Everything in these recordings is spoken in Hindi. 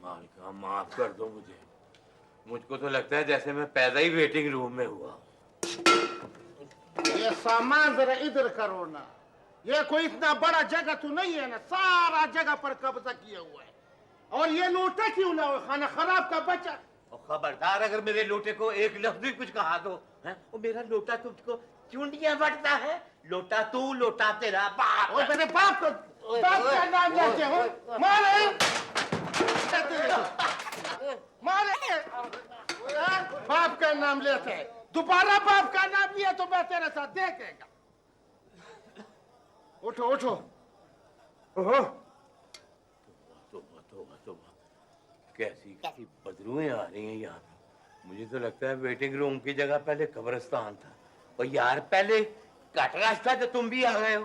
मालिका माफ कर दो मुझे। मुझको तो लगता है जैसे मैं पैदा ही वेटिंग रूम में हुआ। ये सामान जरा इधर करो ना। ये कोई इतना बड़ा जगह तो नहीं है ना, सारा जगह पर कब्जा किया हुआ है। और ये लोटा क्यों ना हो, खाना खराब का बचा। और खबरदार अगर मेरे लोटे को एक लफ्ज भी कुछ कहा तो है, वो मेरा लोटा तुझको चुंडियां बटता है। लोटा तू, लोटा तेरा बाप। और मेरे बाप का नाम लेते हो, मारे मारे, बाप का नाम लेते हैं। दोबारा बाप का नाम लिया तो मैं तेरे साथ देखेगा। उठो उठो। ओहो, कैसी कैसी बदबूएं आ रही हैं यहाँ पे। मुझे तो लगता है वेटिंग रूम की जगह पहले कब्रिस्तान था। और यार पहले कट रास्ता तो तुम भी आ गए हो।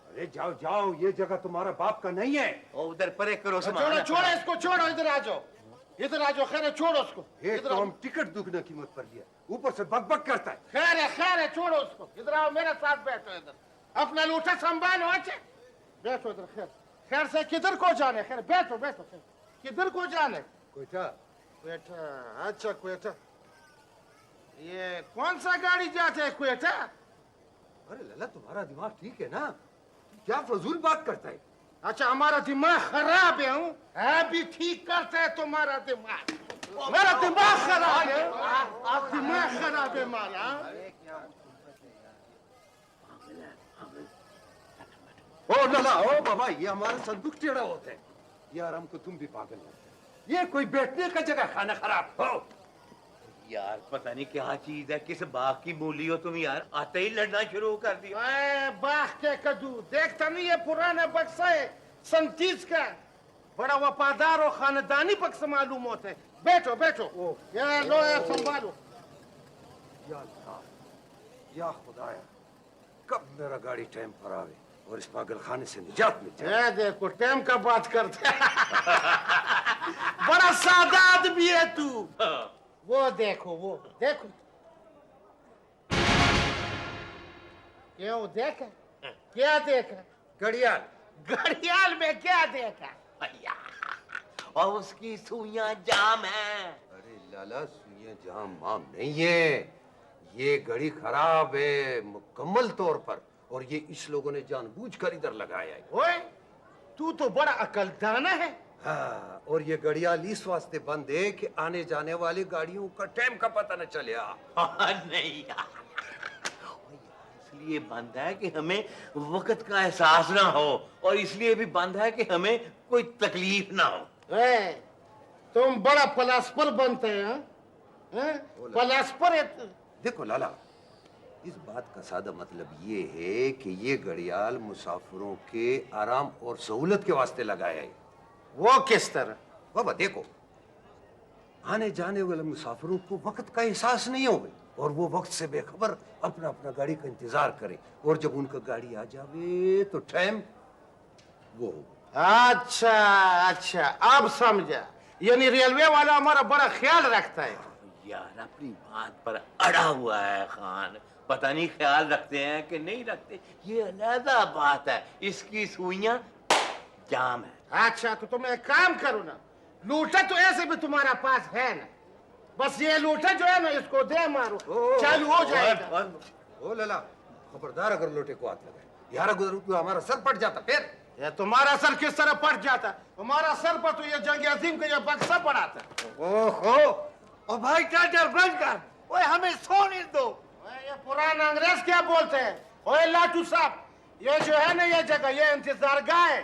अरे जाओ जाओ, ये जगह तुम्हारा बाप का नहीं है। और उधर परे करो। छोड़ो छोड़ो इसको, छोड़ो, इधर आ जाओ, इधर आ जाओ। खैर है, छोड़ो उसको। एक तो हम टिकट दुगना कीमत पर लिया, ऊपर से बकबक करता है। खैर है, छोड़ो उसको। इधर आओ, मेरे साथ बैठो। इधर अपना लोटा संभालो। अच्छा बैठो इधर। खैर से किधर को जाने? खैर बैठो बैठो। किधर को जाने? क्वेटा। क्वेटा, अच्छा क्वेटा। ये कौन सा गाड़ी जाते है क्वेटा? अरे लला, तुम्हारा दिमाग ठीक है ना? क्या फजूल बात करता है? अच्छा हमारा दिमाग खराब है भी ठीक करता है तुम्हारा दिमाग। मेरा दिमाग खराब है, दिमाग खराब है हमारा। ओ लला, ओ बाबा, ये हमारा संदूक टेढ़ा होता है। यार हमको तुम भी पागल लगते है। ये कोई बैठने का जगह, खाना खराब हो। यार पता नहीं क्या चीज है, किस बाग की मूली हो तुम यार, आते ही लड़ना शुरू कर दिया। बाग के कद्दू देखता नहीं, ये पुराना बक्सा है 37 का, बड़ा वफादार और खानदानी बक्सा मालूम होता है। बैठो बैठो। यार लो यार, संभालो। या खुदाया, कब मेरा गाड़ी टाइम पर आवे और इस पागल खाने से निजात मिल जाए। देखो टाइम का बात करते बड़ा सादा आदमी है तू। वो देखो, वो देखो। क्यों देखा? क्या देखा? घड़ियाल। घड़ियाल में क्या देखा? और उसकी सुइयां जाम है। अरे लाला, सुइयां जाम माम नहीं है, ये घड़ी खराब है मुकम्मल तौर पर, और ये इस लोगों ने जानबूझकर इधर लगाया है। ओए, तू तो बड़ा अकलदाना है। हाँ, और ये घड़ियाल इस वास्ते बंद है कि आने जाने वाली गाड़ियों का टाइम का पता न चले। नहीं यार, इसलिए बंद है कि हमें वक्त का एहसास ना हो, और इसलिए भी बंद है कि हमें कोई तकलीफ ना हो। तुम बड़ा पलास्पर बनते हैं। पलास्पर है। देखो लाला, इस बात का सादा मतलब ये है कि ये घड़ियाल मुसाफिरों के आराम और सहूलत के वास्ते लगाया है। वो किस तरह? बाबा देखो, आने जाने वाले मुसाफिरों को वक्त का एहसास नहीं होगा, और वो वक्त से बेखबर अपना अपना गाड़ी का इंतजार करे, और जब उनका गाड़ी आ जावे तो टाइम वो हो। अच्छा अच्छा, अब समझा। यानी रेलवे वाला हमारा बड़ा ख्याल रखता है। यार अपनी बात पर अड़ा हुआ है खान, पता नहीं ख्याल रखते हैं कि नहीं रखते, ये अलग बात है। इसकी सुइयां जाम है। अच्छा तो तुम एक काम करो ना, लूटा तो ऐसे भी तुम्हारा पास है ना, बस ये लूटा जो है ना, इसको दे मारो, चालू हो जाएगा। ओ लला, खबरदार अगर लोटे को हाथ लगाए यार, अगर तो हमारा सर फट जाता फिर। ये तुम्हारा सर किस तरह फट जाता? तुम्हारा सर पर तो ये जंग अजीम का ये बक्सा पड़ा था। ओहो, ओ भाई टाटर बंद कर, ओए हमें सोने दो। ये पुराना अंग्रेज क्या बोलते हैं? ओए लाटू साहब, ये जो है ना ये जगह, ये इंतजारगाह है,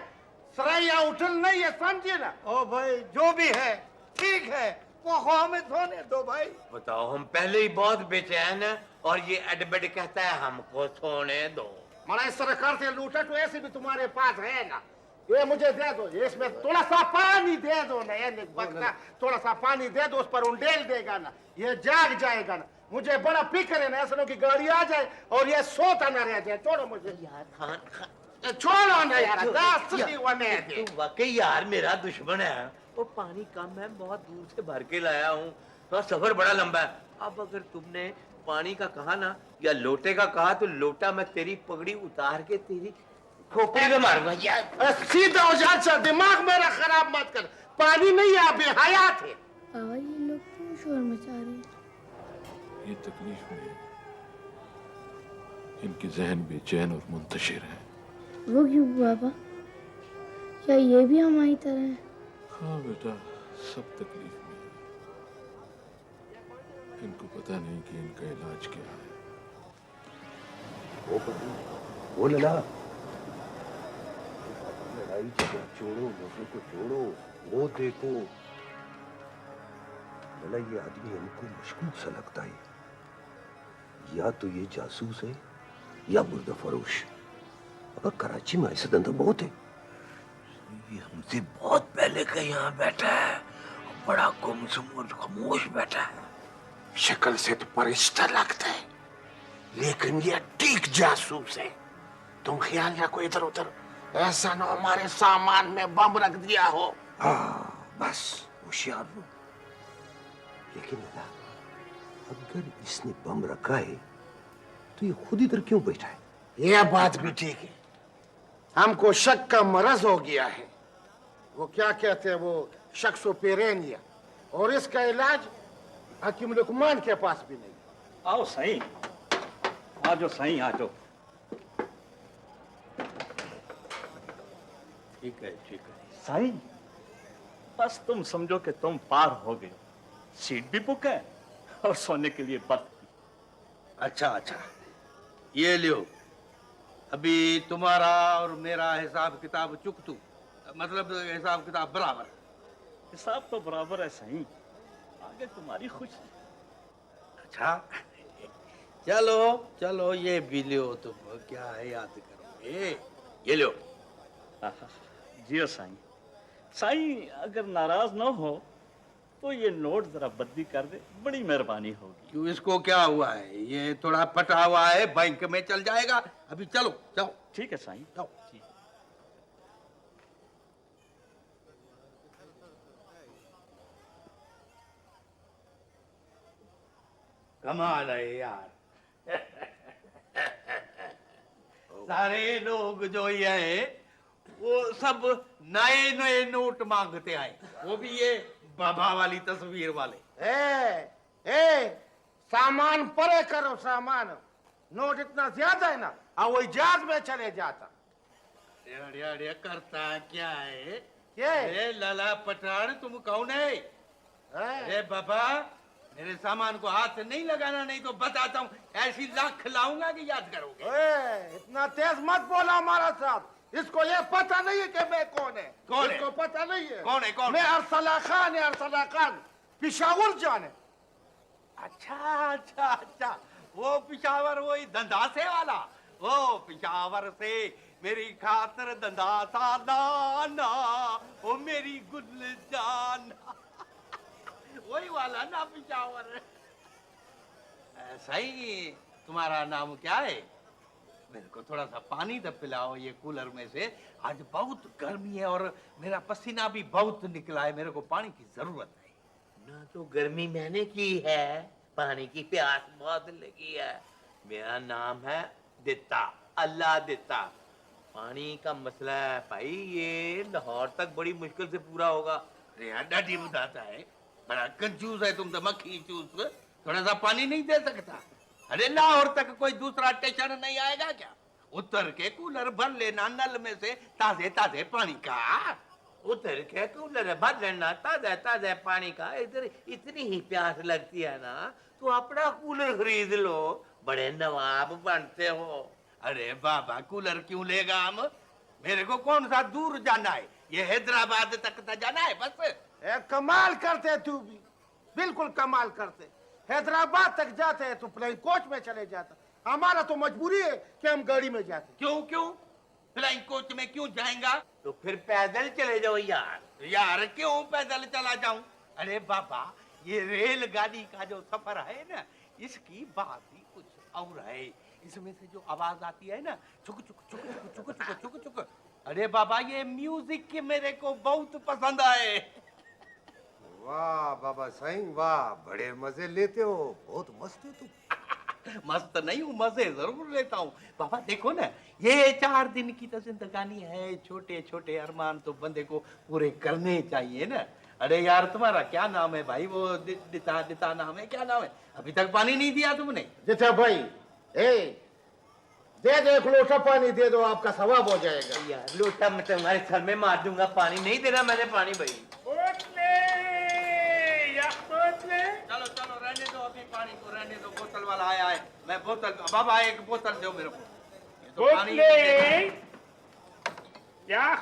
सराया होटल नहीं है, समझिए ना। ओ भाई जो भी है ठीक है, वो हमें सोने दो भाई। बताओ, हम पहले ही बहुत बेचैन हैं और ये एडबेड कहता है हमको सोने दो। मरा इस तरह करते लूटा तो ऐसे भी तुम्हारे पास है ना, ये मुझे दे दो, इसमें थोड़ा सा पानी दे दो ना, ये बक्सा थोड़ा सा पानी दे दो, उस पर उंडेल देगा ना, ये जाग जाएगा ना। मुझे बड़ा फिक्र है ना, ऐसा की गाड़ी आ जाए और ये सोता ना रह जाए। छोड़ो मुझे यार खान, छोड़ो ना यार, तू वाकई यार मेरा दुश्मन है। और पानी कम है, बहुत दूर से भर के लाया हूँ, तो सफर बड़ा लंबा है। अब अगर तुमने पानी का कहा ना या लोटे का कहा, तो लोटा मैं तेरी पगड़ी उतार के तेरी खोपड़ी में मारूंगा यार। सीधा हो जा, दिमाग मेरा खराब मत कर। पानी नहीं है, आप हयात है। बाबा ये लोग क्यों शोर मचा रहे हैं? ये तकलीफ में इनके जहन बेचैन और मुंतशिर हैं। वो क्यों बाबा? क्या ये भी हमारी तरह है? हाँ बेटा, सब तकलीफ में है। इनको पता नहीं कि इनका इलाज क्या है। वो पति, वो लला, लड़ाई झगड़ा छोड़ो, लोगों को छोड़ो, वो देखो लला, ये आदमी हमको मशकूक सा लगता है। या तो ये जासूस है या मुर्दा फरोश। अगर कराची में ऐसे धंधा बहुत है। ये हमसे बहुत पहले का यहाँ बैठा है, बड़ा गुमसुम और खामोश बैठा है। शक्ल से तो परिश्ता लगता है, लेकिन ये ठीक जासूस है। तुम ख्याल रखो इधर उधर, ऐसा ना हमारे सामान में बम रख दिया हो। हाँ बस होशियार हो। लेकिन लला, अगर इसने बम रखा है तो ये खुद इधर क्यों बैठा है? यह बात भी ठीक है, हमको शक का मरज हो गया है। वो क्या कहते हैं, वो शख्सोपेरेनिया, और इसका इलाज हकीम लुकमान के पास भी नहीं। आओ सही, आ जाओ सही, आ जाओ। ठीक है, ठीक है। सही, बस तुम समझो कि तुम पार हो गए हो। सीट भी बुक है और सोने के लिए बर्थ भी। अच्छा अच्छा, ये लियो। अभी तुम्हारा और मेरा हिसाब किताब चुकतू, मतलब हिसाब किताब बराबर। हिसाब तो बराबर है सही, आगे तुम्हारी खुशी। अच्छा चलो चलो, ये भी लियो, तुम क्या है याद करोगे। ये लियो। आहा, जियो साईं। साईं अगर नाराज ना हो तो ये नोट जरा बदली कर दे, बड़ी मेहरबानी होगी। क्यों, इसको क्या हुआ है? ये थोड़ा फटा हुआ है, बैंक में चल जाएगा। अभी चलो जाओ। ठीक है साईं, जाओ। जी। कमाल है यार। सारे लोग जो ये हैं, वो सब नए नए नोट मांगते आए, वो भी ये बाबा वाली तस्वीर वाले। ए, सामान परे करो, सामान। नोट इतना ज्यादा है ना, और वो जहाज में चले जाता। अरे अरे, करता क्या है? क्या है? अरे लाला पठान, तुम कौन है? अरे बाबा, मेरे सामान को हाथ नहीं लगाना, नहीं तो बताता हूँ ऐसी लाख खिलाऊंगा कि याद करोगे। इतना तेज मत बोला हमारा साथ। इसको ये पता नहीं है कि मैं कौन है। कौन है? इसको पता नहीं है। कौन है? कौन? मैं अरसला खान है, अरसला खान, पिशावर जान है। अच्छा अच्छा अच्छा, वो पिशावर, वही धंधासे वाला। वो पिशावर से मेरी खातर धंधासा लाना, वो मेरी गुल जाना। वही वाला ना पिशावर। सही, तुम्हारा नाम क्या है? मेरे को थोड़ा सा पानी तो पिलाओ ये कूलर में से। आज बहुत गर्मी है और मेरा पसीना भी बहुत निकला है, मेरे को पानी की जरूरत है। ना तो गर्मी मैंने की है, पानी की प्यास बहुत लगी है। मेरा नाम है दित्ता, अल्लाह दित्ता। पानी का मसला है भाई, ये लाहौर तक बड़ी मुश्किल से पूरा होगा। अरे यार, डाटी बताता है, बड़ा कंजूस है तुम तो, मक्खी चूस। थोड़ा सा पानी नहीं दे सकता? अरे लाहौर तक कोई दूसरा स्टेशन नहीं आएगा क्या? उतर के कूलर भर लेना नल में से ताजे ताजे पानी का। उतर के कूलर भर लेना ताजा ताजा पानी का। इधर इतनी ही प्यास लगती है ना, तो अपना कूलर खरीद लो, बड़े नवाब बनते हो। अरे बाबा, कूलर क्यों लेगा हम? मेरे को कौन सा दूर जाना है? ये हैदराबाद तक तो जाना है बस। कमाल करते तू भी, बिल्कुल कमाल करते। हैदराबाद तक जाते हैं तो प्लेन कोच में चले जाता। हमारा तो मजबूरी है कि हम गाड़ी में जाते। क्यों क्यों? फ्लाइंग कोच में क्यों जाएगा? तो फिर पैदल चले जाओ यार। यार क्यों पैदल चला जाऊं? अरे बाबा, ये रेलगाड़ी का जो सफर है ना, इसकी बात ही कुछ और है। इसमें से जो आवाज आती है ना, चुक चुक चुक चुक चुक चुक चुक चुक, अरे बाबा, ये म्यूजिक के मेरे को बहुत पसंद आए। वाह बाबा साईं, वाह, बड़े मजे लेते हो, बहुत मस्त हो तुम। मस्त नहीं हूँ, मजे जरूर लेता हूँ। बाबा देखो ना, ये 4 दिन की तो जिंदगानी है, छोटे छोटे अरमान तो बंदे को पूरे करने चाहिए ना। अरे यार तुम्हारा क्या नाम है भाई? वो दिता नाम है, क्या नाम है? अभी तक पानी नहीं दिया तुमने। जिता भाई, दे दो, 1 लोटा पानी दे दो, आपका सवाब हो जाएगा। यार लोटा मैं तुम्हारे सर में मार दूंगा, पानी नहीं देना मैंने पानी भाई। चलो चलो रहने दो, अभी पानी को रहने दो, बोतल वाला आया है। मैं बोतल, बाबा 1 बोतल दो मेरे को। ये तो पानी नहीं देना।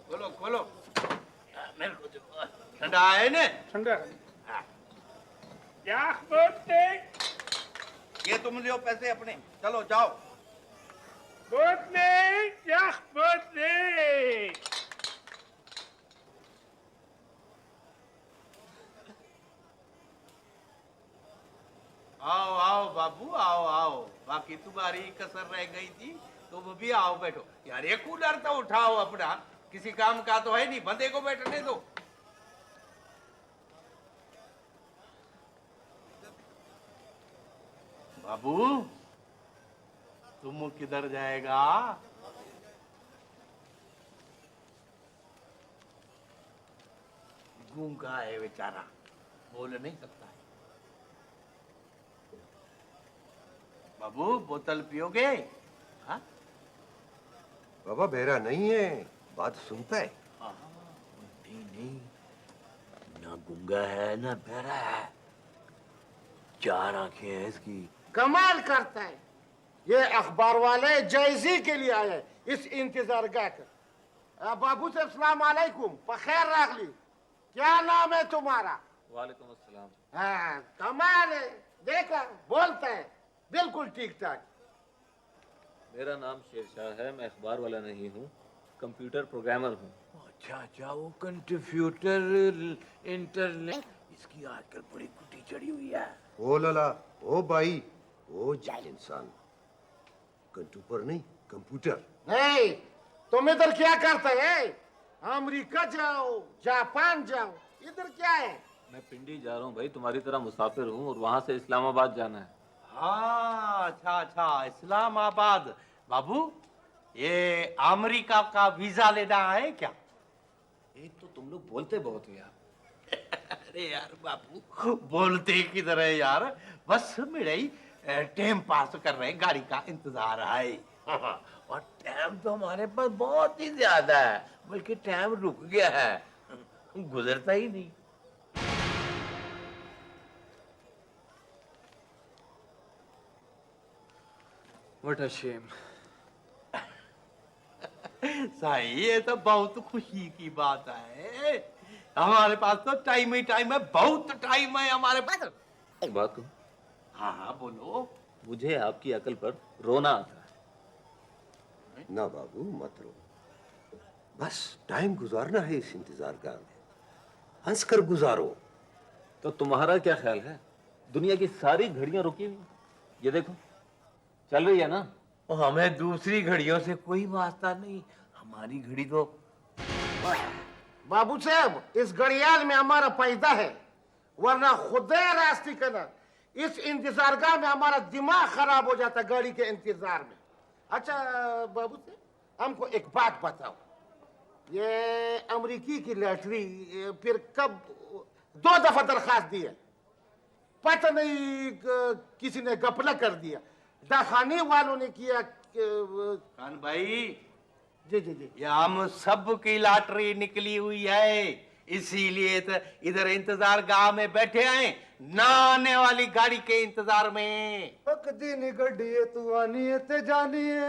खोलो खोलो, मेरे को दो। ठंडा है ना? ठंडा। हाँ। ये तुम लो पैसे अपने, चलो जाओ। आओ आओ बाबू, आओ आओ। बाकी तुम्हारी कसर रह गई थी, तुम भी आओ, बैठो। यार ये कूलर तो उठाओ अपना, किसी काम का तो है नहीं, बंदे को बैठने दो। बाबू तुम किधर जाएगा? गूंगा है बेचारा, बोल नहीं सकता है। बाबू बोतल पियोगे? हाँ? बाबा बहरा नहीं है, बात सुनता है। नहीं नहीं, ना गूंगा है ना बहरा है, 4 आंखें हैं इसकी। कमाल करता है। ये अखबार वाले जायजी के लिए आए इस इंतजार गाह कर। बाबू साहब सलाम अलैकुम, बखैर रख ली। क्या नाम है तुम्हारा? वालेकुम अस्सलाम। हाँ, कमाल है, देखा बोलता है बिल्कुल ठीक ठाक। मेरा नाम शेरशाह है, मैं अखबार वाला नहीं हूँ, कंप्यूटर प्रोग्रामर हूँ। अच्छा अच्छा, वो कंप्यूटर इंटरनेट, इसकी आजकल बड़ी कुटी चढ़ी हुई है। ओ लला, ओ भाई, ओ जाहिल इंसान, कंप्यूटर नहीं कंप्यूटर। नहीं, तुम इधर क्या करते है? अमेरिका जाओ, जापान जाओ, इधर क्या है? मैं पिंडी जा रहा हूँ भाई, तुम्हारी तरह मुसाफिर हूँ और वहाँ से इस्लामाबाद जाना है। हाँ अच्छा अच्छा, इस्लामाबाद। बाबू ये अमेरिका का वीजा लेना है क्या? एक तो तुम लोग बोलते बहुत हो यार। अरे यार बाबू, बोलते किधर है यार, बस मेरे ही टाइम पास कर रहे हैं, गाड़ी का इंतजार है। और टाइम तो हमारे पास बहुत ही ज्यादा है, बल्कि टाइम रुक गया है, गुजरता ही नहीं। What a shame. सही, ये तो बहुत खुशी की बात है। हमारे पास तो टाइम ही टाइम है, बहुत टाइम है हमारे पास। एक बात कहूँ, हाँ हाँ बोलो। मुझे आपकी अकल पर रोना आता है। ना बाबू मत रो, बस टाइम गुजारना है इस इंतजार का में, हंस कर गुजारो। तो तुम्हारा क्या ख्याल है, दुनिया की सारी घड़ियां रुकी हुई, ये देखो चल रही है ना। और हमें दूसरी घड़ियों से कोई वास्ता नहीं, हमारी घड़ी तो। बाबू साहब, इस घड़ियाल में हमारा पैदा है, वरना खुदा रास्ती करना, इस इंतजार गाह में हमारा दिमाग खराब हो जाता गाड़ी के इंतजार में। अच्छा बाबू साहब, हमको एक बात बताओ, ये अमेरिकी की लॉटरी फिर कब 2 दफा दरखास्त दी है, पता नहीं किसी ने गपला कर दिया, दखाने वालों ने किया। कान भाई, जी जी जी, ये हम सब की लॉटरी निकली हुई है, इसीलिए तो इधर इंतजार गाह में बैठे हैं, ना आने वाली गाड़ी के इंतजार में। दिन गड्डिए तू आनिए ते जानिए,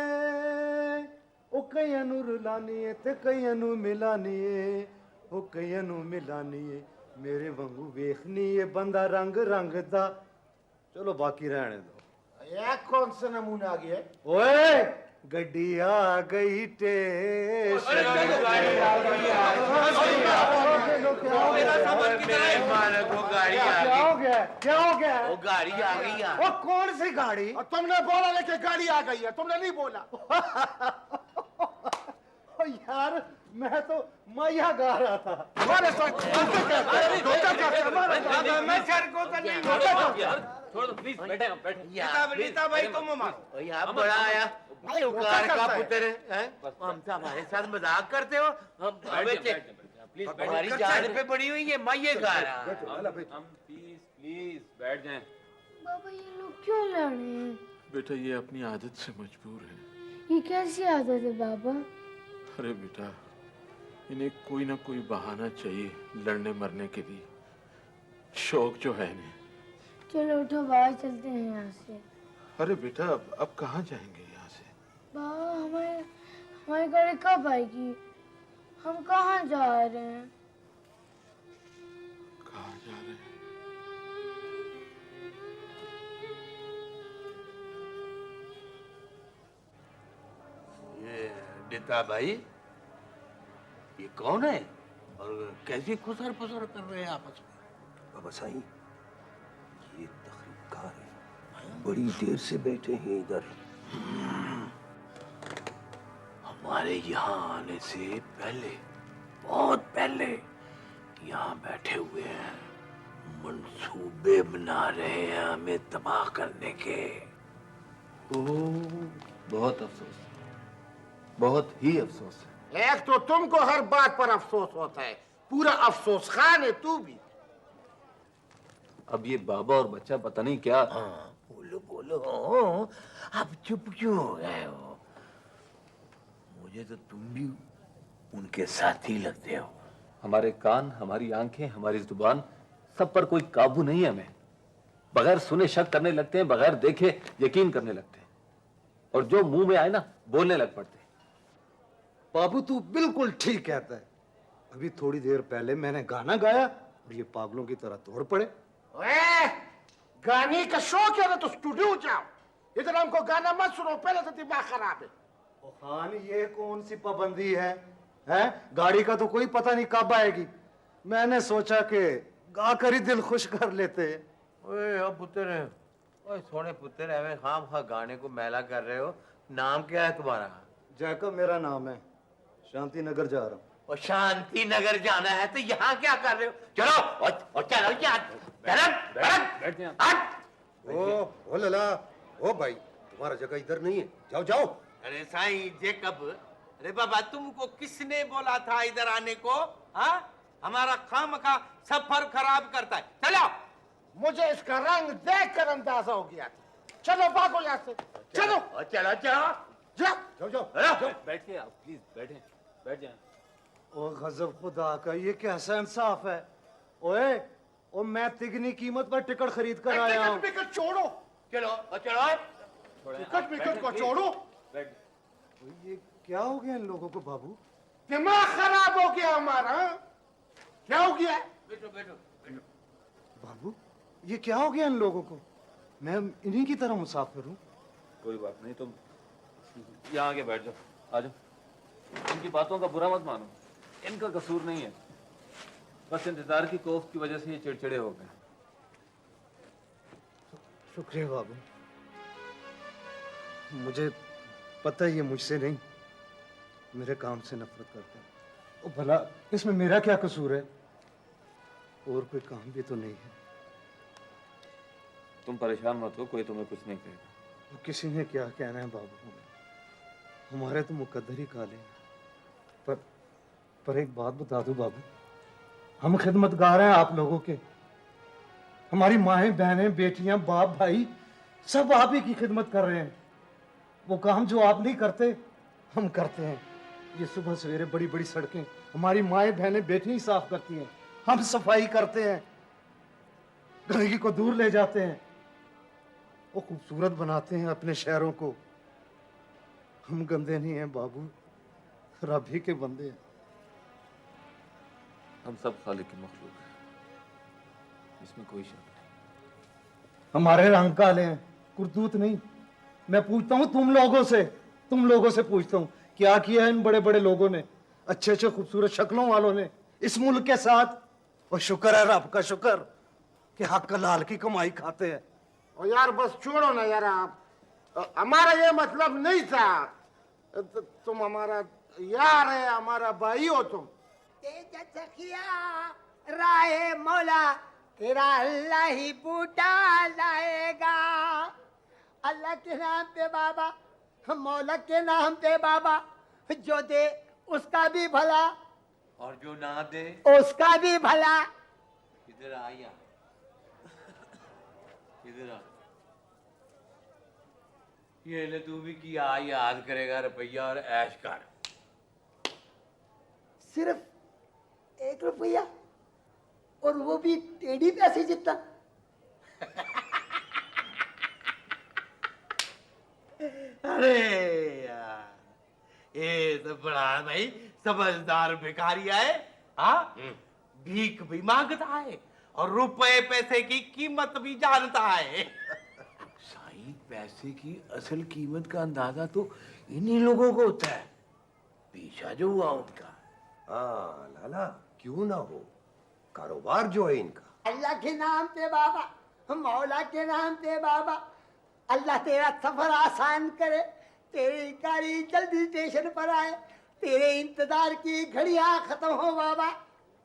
ओ कईयां रुलानिए ते कईयां मिलानिए, ओ कईयां मिलानिए, मेरे वांगू वेखनीए बंदा रंग रंग दा। चलो बाकी रहने दो। यह कौन सा नमूना आ गया? ओए गड्डी आ गई टेस्ट। क्या हो गया? क्या हो गया? वो गाड़ी आ गई यार। वो कौन सी गाड़ी? और तुमने बोला लेके गाड़ी आ गई है, तुमने नहीं बोला। ओ यार, मैं तो मैया गा रहा था। हमारे साथ धोखा करते हैं, धोखा करते हैं, हमारे साथ। मैं सर को तो नहीं छोड़ होगा। दो यार, छोड़ दो प्लीज, बैठे आप बैठे। नीता भाई तुम मारो यार, बड़ा आया भाई, वो कार क्या का करता है? पुत्र है हम तो हमारे साथ मजाक करते हो। हम प्लीज हमारी जान पे पड़ी हुई है माये कार। हम प्लीज बैठ जाएं। बाबा ये लोग क्यों लड़ रहे हैं? बेटा ये अपनी आदत से मजबूर है। ये कैसी आदत है बाबा? अरे बेटा इन्हें कोई ना कोई बहाना चाहिए लड़ने मरने के लिए। शौक जो है इन्हें। चलो उठो बाहर चलते हैं यहाँ से। अरे बेटा अब कहाँ जाएंगे यहाँ से? बाबा हमारी गाड़ी कब आएगी? हम कहाँ जा रहे हैं? कहाँ जा रहे हैं? ये नीता भाई ये कौन है और कैसी खुसर फुसर कर रहे हैं आपस में? बाबा साईं, ये तकरीबकार है, बड़ी देर से बैठे हैं इधर। हमारे यहाँ आने से पहले, बहुत पहले यहाँ बैठे हुए हैं, मंसूबे बना रहे हैं हमें तबाह करने के। बहुत अफसोस, बहुत ही अफसोस है। एक तो तुमको हर बात पर अफसोस होता है, पूरा अफसोस खान है तू भी। अब ये बाबा और बच्चा पता नहीं क्या। हाँ बोलो बोलो, अब चुप क्यों हो गए हो? मुझे तो तुम भी उनके साथी लगते हो। हमारे कान, हमारी आंखें, हमारी जुबान, सब पर कोई काबू नहीं है हमें। बगैर सुने शक करने लगते हैं, बगैर देखे यकीन करने लगते हैं, और जो मुंह में आए ना बोलने लग पड़ते हैं। बाबू तू बिल्कुल ठीक कहता है। अभी थोड़ी देर पहले मैंने गाना गाया और ये पागलों की तरह दौड़ पड़े। ओए, गाने का शौक है ना तो स्टूडियो जाओ, इधर हमको गाना मत सुनो, पहले से दिमाग खराब है। ओ खान, ये कौन सी पाबंदी है? गाड़ी का तो कोई पता नहीं कब आएगी। मैंने सोचा कि गाकर ही दिल खुश कर लेते। ओए ओ पुत्र, ओए सोने पुत्र, एवं खाम खा गाने को मैला कर रहे हो। नाम क्या है तुम्हारा? जैकब मेरा नाम है, शांति नगर जा रहा हूँ। और शांति नगर जाना है तो यहाँ क्या कर रहे हो? चलो और चलो बैठते हैं। ओ लला, ओ भाई, तुम्हारा जगह इधर नहीं है, जाओ जाओ। अरे साईं जेकब, अरे बाबा तुमको किसने बोला था इधर आने को? हाँ, हमारा खामखा सफर खराब करता है। चलो। मुझे इसका रंग देख कर अंदाजा हो गया था। चलो भागो यहाँ से, चलो चलो चलो जाओ। जाओ जाओ। चलो। बैठिए आप प्लीज, बैठे बैठ जाएं। ओ गजब खुदा का, ये कैसा इंसाफ है? ओए, ओ मैं तिगनी कीमत पर टिकट खरीद कर आया हूँ। टिकट विकट छोड़ो, चलो चलो। टिकट विकट को छोड़ो। बैठ। ये क्या हो गया इन लोगों को बाबू? दिमाग खराब हो गया हमारा। हाँ? क्या हो गया? बैठो बैठो बैठो। बाबू, ये क्या हो गया इन लोगों को? मैं इन्हीं की तरह मुसाफिर हूँ। कोई बात नहीं, तुम यहाँ आके बैठ जाओ, आ जाओ। इनकी बातों का बुरा मत मानो, इनका कसूर नहीं है, बस इंतजार की कोफ्त की वजह से ये चिड़चिड़े हो गए। शुक्रिया बाबू, मुझे पता है ये मुझसे नहीं, मेरे काम से नफरत करते हैं। ओ भला इसमें मेरा क्या कसूर है? और कोई काम भी तो नहीं है। तुम परेशान मत हो, कोई तुम्हें कुछ नहीं कहेगा। तो किसी ने क्या कहना है बाबू, हमारे तो मुकद्दर ही काले हैं। पर एक बात बता दूं बाबू, हम खिदमतगार हैं आप लोगों के। हमारी माएं, बहनें, बेटियां, बाप, भाई सब आप ही की खिदमत कर रहे हैं। वो काम जो आप नहीं करते हम करते हैं। ये सुबह सवेरे बड़ी बड़ी सड़कें हमारी माएं, बहनें, बेटियां ही साफ करती हैं, हम सफाई करते हैं, गंदगी को दूर ले जाते हैं, वो खूबसूरत बनाते हैं अपने शहरों को। हम गंदे नहीं हैं बाबू, रब ही के बंदे हैं। हम सब खालिक की मखलूक हैं, इसमें कोई शक नहीं। हमारे रंग काले हैं, कुर्तूत नहीं। मैं पूछता हूँ तुम लोगों से पूछता हूँ, क्या किया है इन बड़े बड़े लोगों ने, अच्छे अच्छे खूबसूरत शक्लों वालों ने इस मुल्क के साथ? और शुक्र है रब का शुक्र कि हक लाल की कमाई खाते हैं। और यार बस छोड़ो ना यार, आप हमारा ये मतलब नहीं था। तुम हमारा यार है, हमारा भाई हो तुम। तेज सखिया राहे मौला तेरा अल्लाह ही बूटा लाएगा। अल्लाह के नाम पे बाबा, मौला के नाम पे बाबा, जो दे उसका भी भला और जो ना दे उसका भी भला। इधर आ यार, इधर आ। ये ले तू भी किया याद करेगा रुपया और ऐश कर। सिर्फ 1 रुपया, और वो भी टेढ़ी पैसे जितना। अरे यार, ये तो बड़ा भाई समझदार भिखारी है। हाँ, भीख भी मांगता है और रुपए पैसे की कीमत भी जानता है। साईं, पैसे की असल कीमत का अंदाजा तो इन्हीं लोगों को होता है, पीछा जो हुआ उनका। हाँ लाला, क्यों ना हो, कारोबार जो है इनका। अल्लाह के नाम पे बाबा, मौला के नाम पे बाबा, अल्लाह तेरा सफर आसान करे, तेरी गाड़ी जल्दी स्टेशन पर आए, तेरे इंतजार की घड़ियां खत्म हो बाबा।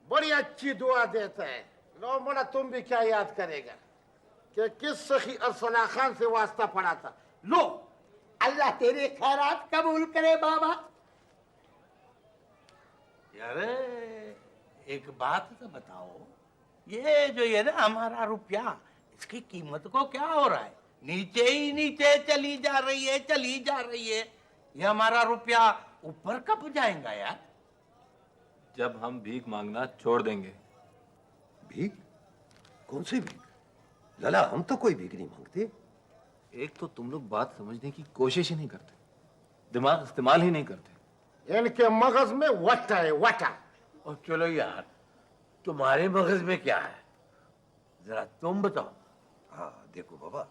बड़ी अच्छी दुआ देता है। लो मोना, तुम भी क्या याद करेगा कि किस सखी अरसला खान से वास्ता पड़ा था। लो, अल्लाह तेरे खैरात कबूल करे बाबा। यार एक बात तो बताओ, ये जो ये ना हमारा रुपया, इसकी कीमत को क्या हो रहा है? नीचे ही नीचे चली जा रही है, चली जा रही है। ये हमारा रुपया ऊपर कब जाएगा यार? जब हम भीख मांगना छोड़ देंगे। भीख? कौन सी भीख? लाला, हम तो कोई भीख नहीं मांगते। एक तो तुम लोग बात समझने की कोशिश ही नहीं करते, दिमाग इस्तेमाल ही नहीं करते। इनके मगज में वटा है, वटा। और चलो यार, तुम्हारे मगज में क्या है, जरा तुम बताओ। हाँ देखो बाबा,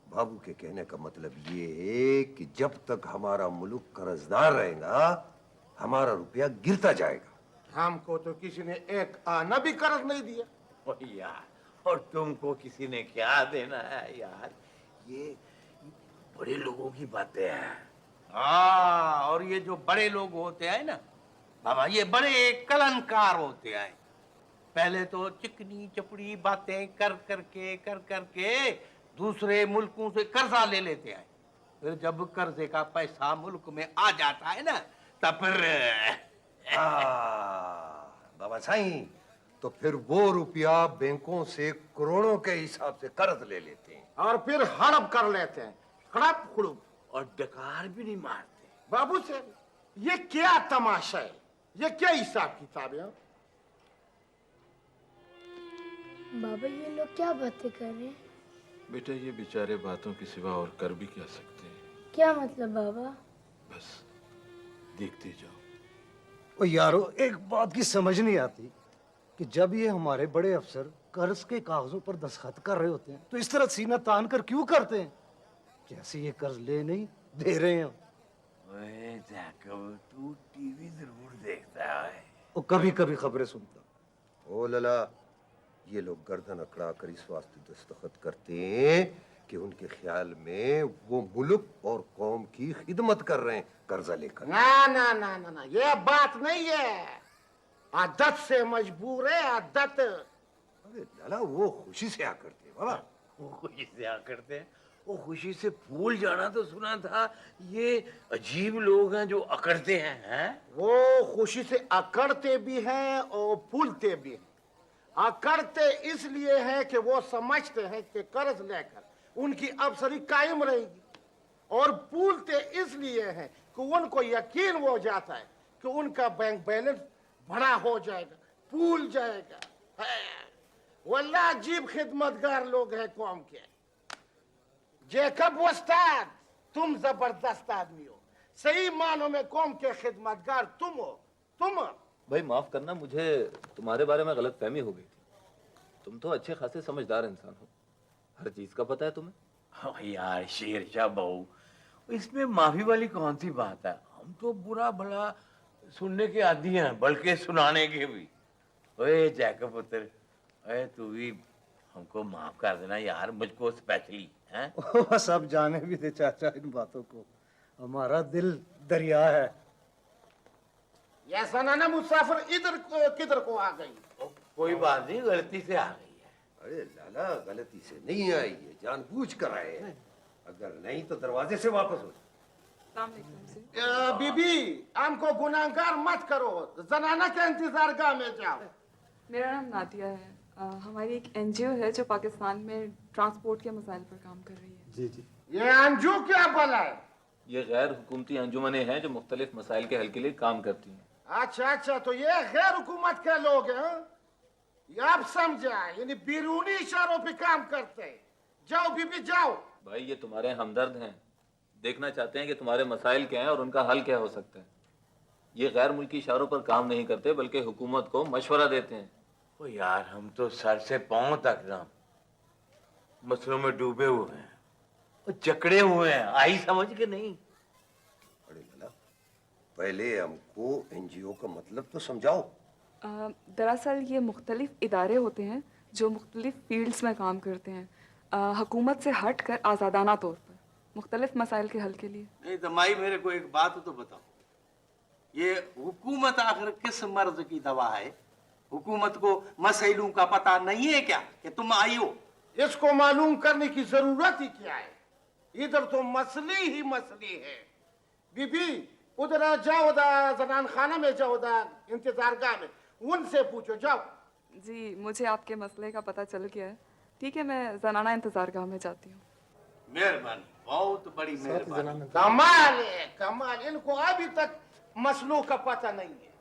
बाबू के कहने का मतलब ये है कि जब तक हमारा मुल्क कर्जदार रहेगा, हमारा रुपया गिरता जाएगा। हमको तो किसी ने एक आना भी कर्ज नहीं दिया। और यार, और तुमको किसी ने क्या देना है यार? ये बड़े लोगों की बातें हैं। हाँ, और ये जो बड़े लोग होते हैं ना बाबा, ये बड़े कलंकार होते हैं। पहले तो चिकनी चपड़ी बातें कर करके दूसरे मुल्कों से कर्जा ले लेते हैं, फिर जब कर्जे का पैसा मुल्क में आ जाता है ना, तब फिर बाबा साईं, तो फिर वो रुपया बैंकों से करोड़ों के हिसाब से कर्ज ले लेते हैं और फिर हड़प कर लेते हैं, हड़प हुड़प, और डकार भी नहीं मारते। बाबू से ये क्या तमाशा है, ये क्या हिसाब किताब है? बाबा ये लोग क्या बातें कर रहे हैं? बेटा, ये बेचारे बातों के सिवा और कर भी क्या सकते हैं? क्या मतलब बाबा? बस देखते जाओ। ओ यारो, एक बात की समझ नहीं आती कि जब ये हमारे बड़े अफसर कर्ज के कागजों पर दस्तखत कर रहे होते हैं तो इस तरह सीना तान कर क्यों करते हैं, जैसे ये कर्ज ले नहीं दे रहे हैं। ओए जैकब, तू टीवी जरूर देखता है। वो कभी कभी खबरें सुनता। ओ लला, ये लोग गर्दन अकड़ा कर इस वास्ते दस्तखत करते हैं कि उनके ख्याल में वो मुल्क और कौम की खिदमत कर रहे हैं कर्जा लेकर। ना ना ना ना ना, ये बात नहीं है, आदत से मजबूर है, आदत। अरे लाला, वो खुशी से आ करते हैं बाबा। वो खुशी से आ करते हैं, वो खुशी से फूल जाना तो सुना था। ये अजीब लोग हैं जो अकड़ते हैं। वो खुशी से अकड़ते भी हैं और फूलते भी हैं। अकड़ते इसलिए है कि वो समझते हैं कि कर्ज लेकर उनकी अफसरी कायम रहेगी, और फूलते इसलिए है कि उनको यकीन हो जाता है कि उनका बैंक बैलेंस बड़ा हो जाएगा, फूल जाएगा। वल्लाह अजीब खिदमतगार लोग हैं कौम के। जैकब उस्ताद, तुम जबरदस्त आदमी हो, सही मानों में कौम के खिदमतगार तुम हो। तुम भाई माफ करना, मुझे तुम्हारे बारे में गलत फहमी हो गई थी। तुम तो अच्छे खासे समझदार इंसान हो, हर चीज का पता है तुम्हें। हाँ यार शेरशाह बहू, इसमें माफी वाली कौन सी बात है? हम तो बुरा भला सुनने के आदी हैं, बल्कि सुनाने के भी। ओए जैकब पुत्र, ओए तू भी हमको माफ कर देना यार, मुझको स्पेशली हैं। सब जाने भी थे चाचा इन बातों को, हमारा दिल दरिया है। ऐसा ना मुसाफिर इधर किधर को आ गई। कोई बात नहीं, गलती से आ गई है। अरे लाला, गलती से नहीं आई है, जानबूझ कर आए हैं। अगर नहीं तो दरवाजे से वापस हो जाओ। बीबी, हमको गुनाहगार मत करो, जनाना के इंतजार गाह में जाओ। मेरा नाम नादिया है। हमारी एक एनजीओ है जो पाकिस्तान में ट्रांसपोर्ट के मसाइल पर काम कर रही है। जी जी। ये अंजू क्या भला है? ये गैर हुकूमती अंजुमनें हैं जो मुख्तलिफ मसाइल के हल के लिए काम करती हैं। अच्छा अच्छा, तो ये गैर हुकूमत के लोग हैं? ये आप समझा, यानी बैरूनी इशारों पे काम करते हैं। जाओ बीबी जाओ। भाई ये तुम्हारे हमदर्द हैं, देखना चाहते हैं कि तुम्हारे मसाइल क्या हैं और उनका हल क्या हो सकता है। ये गैर मुल्की इशारों पर काम नहीं करते बल्कि हुकूमत को मशवरा देते हैं। ओ यार, हम तो सर से पांव तक ना मसलों में डूबे हुए हैं और जकड़े हुए हैं, आई समझ के नहीं। अरे लाला, पहले हमको एनजीओ का मतलब तो समझाओ। दरअसल ये मुख्तलिफ इदारे होते हैं जो मुख्तलिफ फील्ड्स में काम करते हैं, हुकूमत से हट कर आज़ादाना तौर पर मुख्तलिफ मसाइल के हल के लिए। नहीं तो माई, मेरे को एक बात तो बताओ, ये हुकूमत आखिर किस मर्ज की दवा है? हुकूमत को मसइलों का पता नहीं है क्या कि तुम आई हो? इसको मालूम करने की जरूरत ही क्या है? इधर तो मसले ही मसले है। बीबी, उधर जाओ, जनान खाना में जाओ, इंतजार गाह में, उनसे पूछो, जाओ। जी, मुझे आपके मसले का पता चल गया है। ठीक है, मैं जनाना इंतजार गाह में जाती हूँ। मेहरबानी, बहुत बड़ी मेहरबानी। कमाल है, कमाल। इनको अभी तक मसलों का पता नहीं है।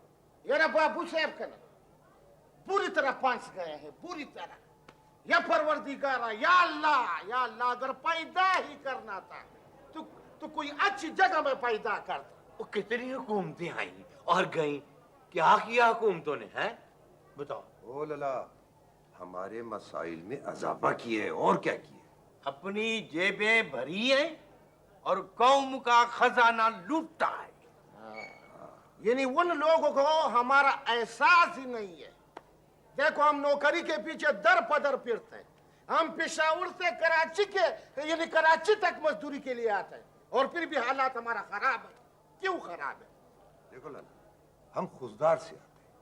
यार बाबू साहब का ना पूरी तरह पंच गए हैं, पूरी तरह। या परवरदिगारा, या अल्लाह, अगर पैदा ही करना था तो कोई अच्छी जगह में पैदा करता। वो कितनी हुकूमतें आई और गई, क्या किया हुकूमतों ने, है बताओ। ओ लाला, हमारे मसाइल में अजाफा किए है और क्या किए? अपनी जेबें भरी है और कौम का खजाना लूटता है। यानी उन लोगों को हमारा एहसास ही नहीं है। देखो, हम नौकरी के पीछे दर पदर फिरते हैं। हम पेशावर से कराची के यानी कराची तक मजदूरी के लिए आते हैं और फिर भी हालात हमारा खराब है। क्यों खराब है? देखो लाला, हम खुशदार से आते हैं,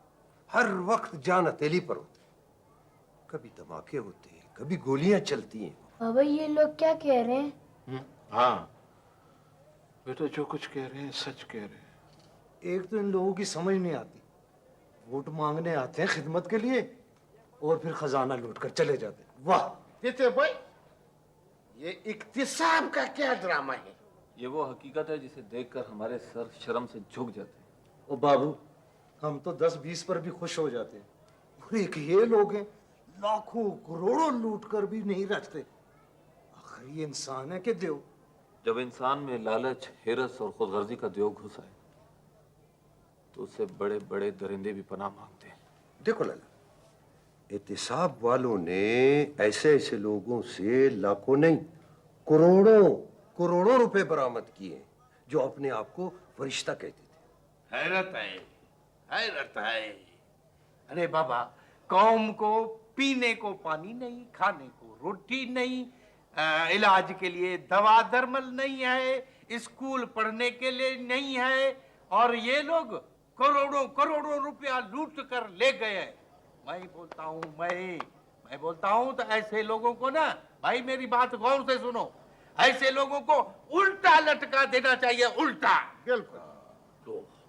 हर वक्त जान हथेली पर होते हैं। कभी धमाके होते हैं, कभी गोलियां चलती हैं। बाबा, ये लोग क्या कह रहे हैं? हाँ बेटा, जो कुछ कह रहे हैं सच कह रहे हैं। एक तो इन लोगों की समझ नहीं आती, वोट मांगने आते हैं खिदमत के लिए और फिर खजाना लूट कर चले जाते हैं। वाह देते भाई, ये इक्तिसाब का क्या ड्रामा है? ये वो हकीकत है जिसे देखकर हमारे सर शर्म से झुक जाते हैं। ओ बाबू, हम तो 10-20 पर भी खुश हो जाते हैं, और एक ये लोग हैं लाखों करोड़ों लूट कर भी नहीं रखते। आखिर ये इंसान है कि देव? जब इंसान में लालच, हिरस और खुदगर्जी का द्योग घुस आए तो उससे बड़े बड़े दरिंदे भी पनाह मांगते हैं। देखो लाला, एहतिसाब वालों ने ऐसे ऐसे लोगों से लाखों नहीं करोड़ों रुपए बरामद किए जो अपने आप को फरिश्ता कहते थे। हैरत है, हैरत है। अरे बाबा, कौम को पीने को पानी नहीं, खाने को रोटी नहीं, इलाज के लिए दवा दरमल नहीं है, स्कूल पढ़ने के लिए नहीं है, और ये लोग करोड़ों रुपया लूट कर ले गए। मैं बोलता हूँ तो ऐसे लोगों को ना, भाई मेरी बात गौर से सुनो, ऐसे लोगों को उल्टा लटका देना चाहिए, उल्टा। बिल्कुल।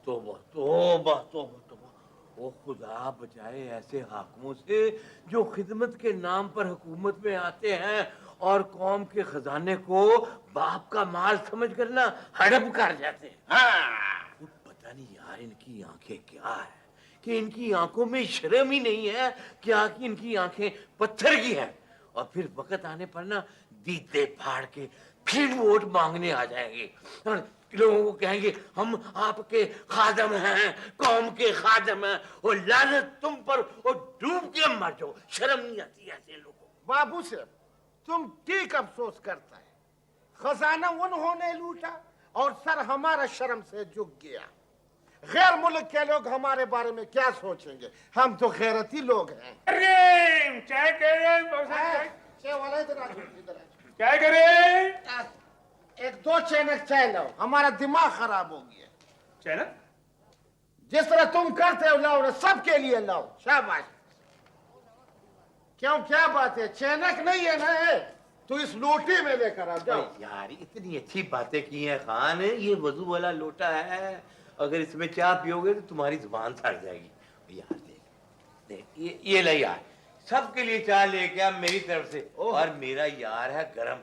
तोबा, ओ खुदा बचाए ऐसे हाकिमों से जो खिदमत के नाम पर हुकूमत में आते हैं और कौम के खजाने को बाप का माल समझ कर ना हड़प कर जाते हैं। हाँ। पता नहीं यार, इनकी आंखें क्या है कि इनकी आंखों में शर्म ही नहीं है, क्या कि इनकी आंखें पत्थर की हैं। और फिर वक्त आने पर ना दीदे फाड़ के फिर वोट मांगने आ जाएंगे और लोगों को कहेंगे हम आपके खादम हैं, कौम के खादम हैं, और लानत तुम पर, और डूब के मर जाओ। शर्म नहीं आती ऐसे लोगों को। बाबू से तुम ठीक अफसोस करता है, खजाना उन्होंने लूटा और सर हमारा शर्म से झुक गया। गैर मुल्क के लोग हमारे बारे में क्या सोचेंगे? हम तो गैरती लोग हैं। चाय क्या करे? एक 2 चैनक चाय लाओ, हमारा दिमाग खराब हो गया। चैनक? जिस तरह तुम करते हो लाओ ना, सबके लिए लाओ। शाबाश। क्यों, क्या बात है? चैनक नहीं है ना है? तो इस लोटे में लेकर आ जाओ। यार इतनी अच्छी बातें की हैं खान, ये वजू वाला लोटा है, अगर इसमें चाय पियोगे तो तुम्हारी जुबान सड़ जाएगी। यार देख देख, ये ले यार, सबके लिए चाय लेके आ मेरी तरफ से। और मेरा यार है गरम,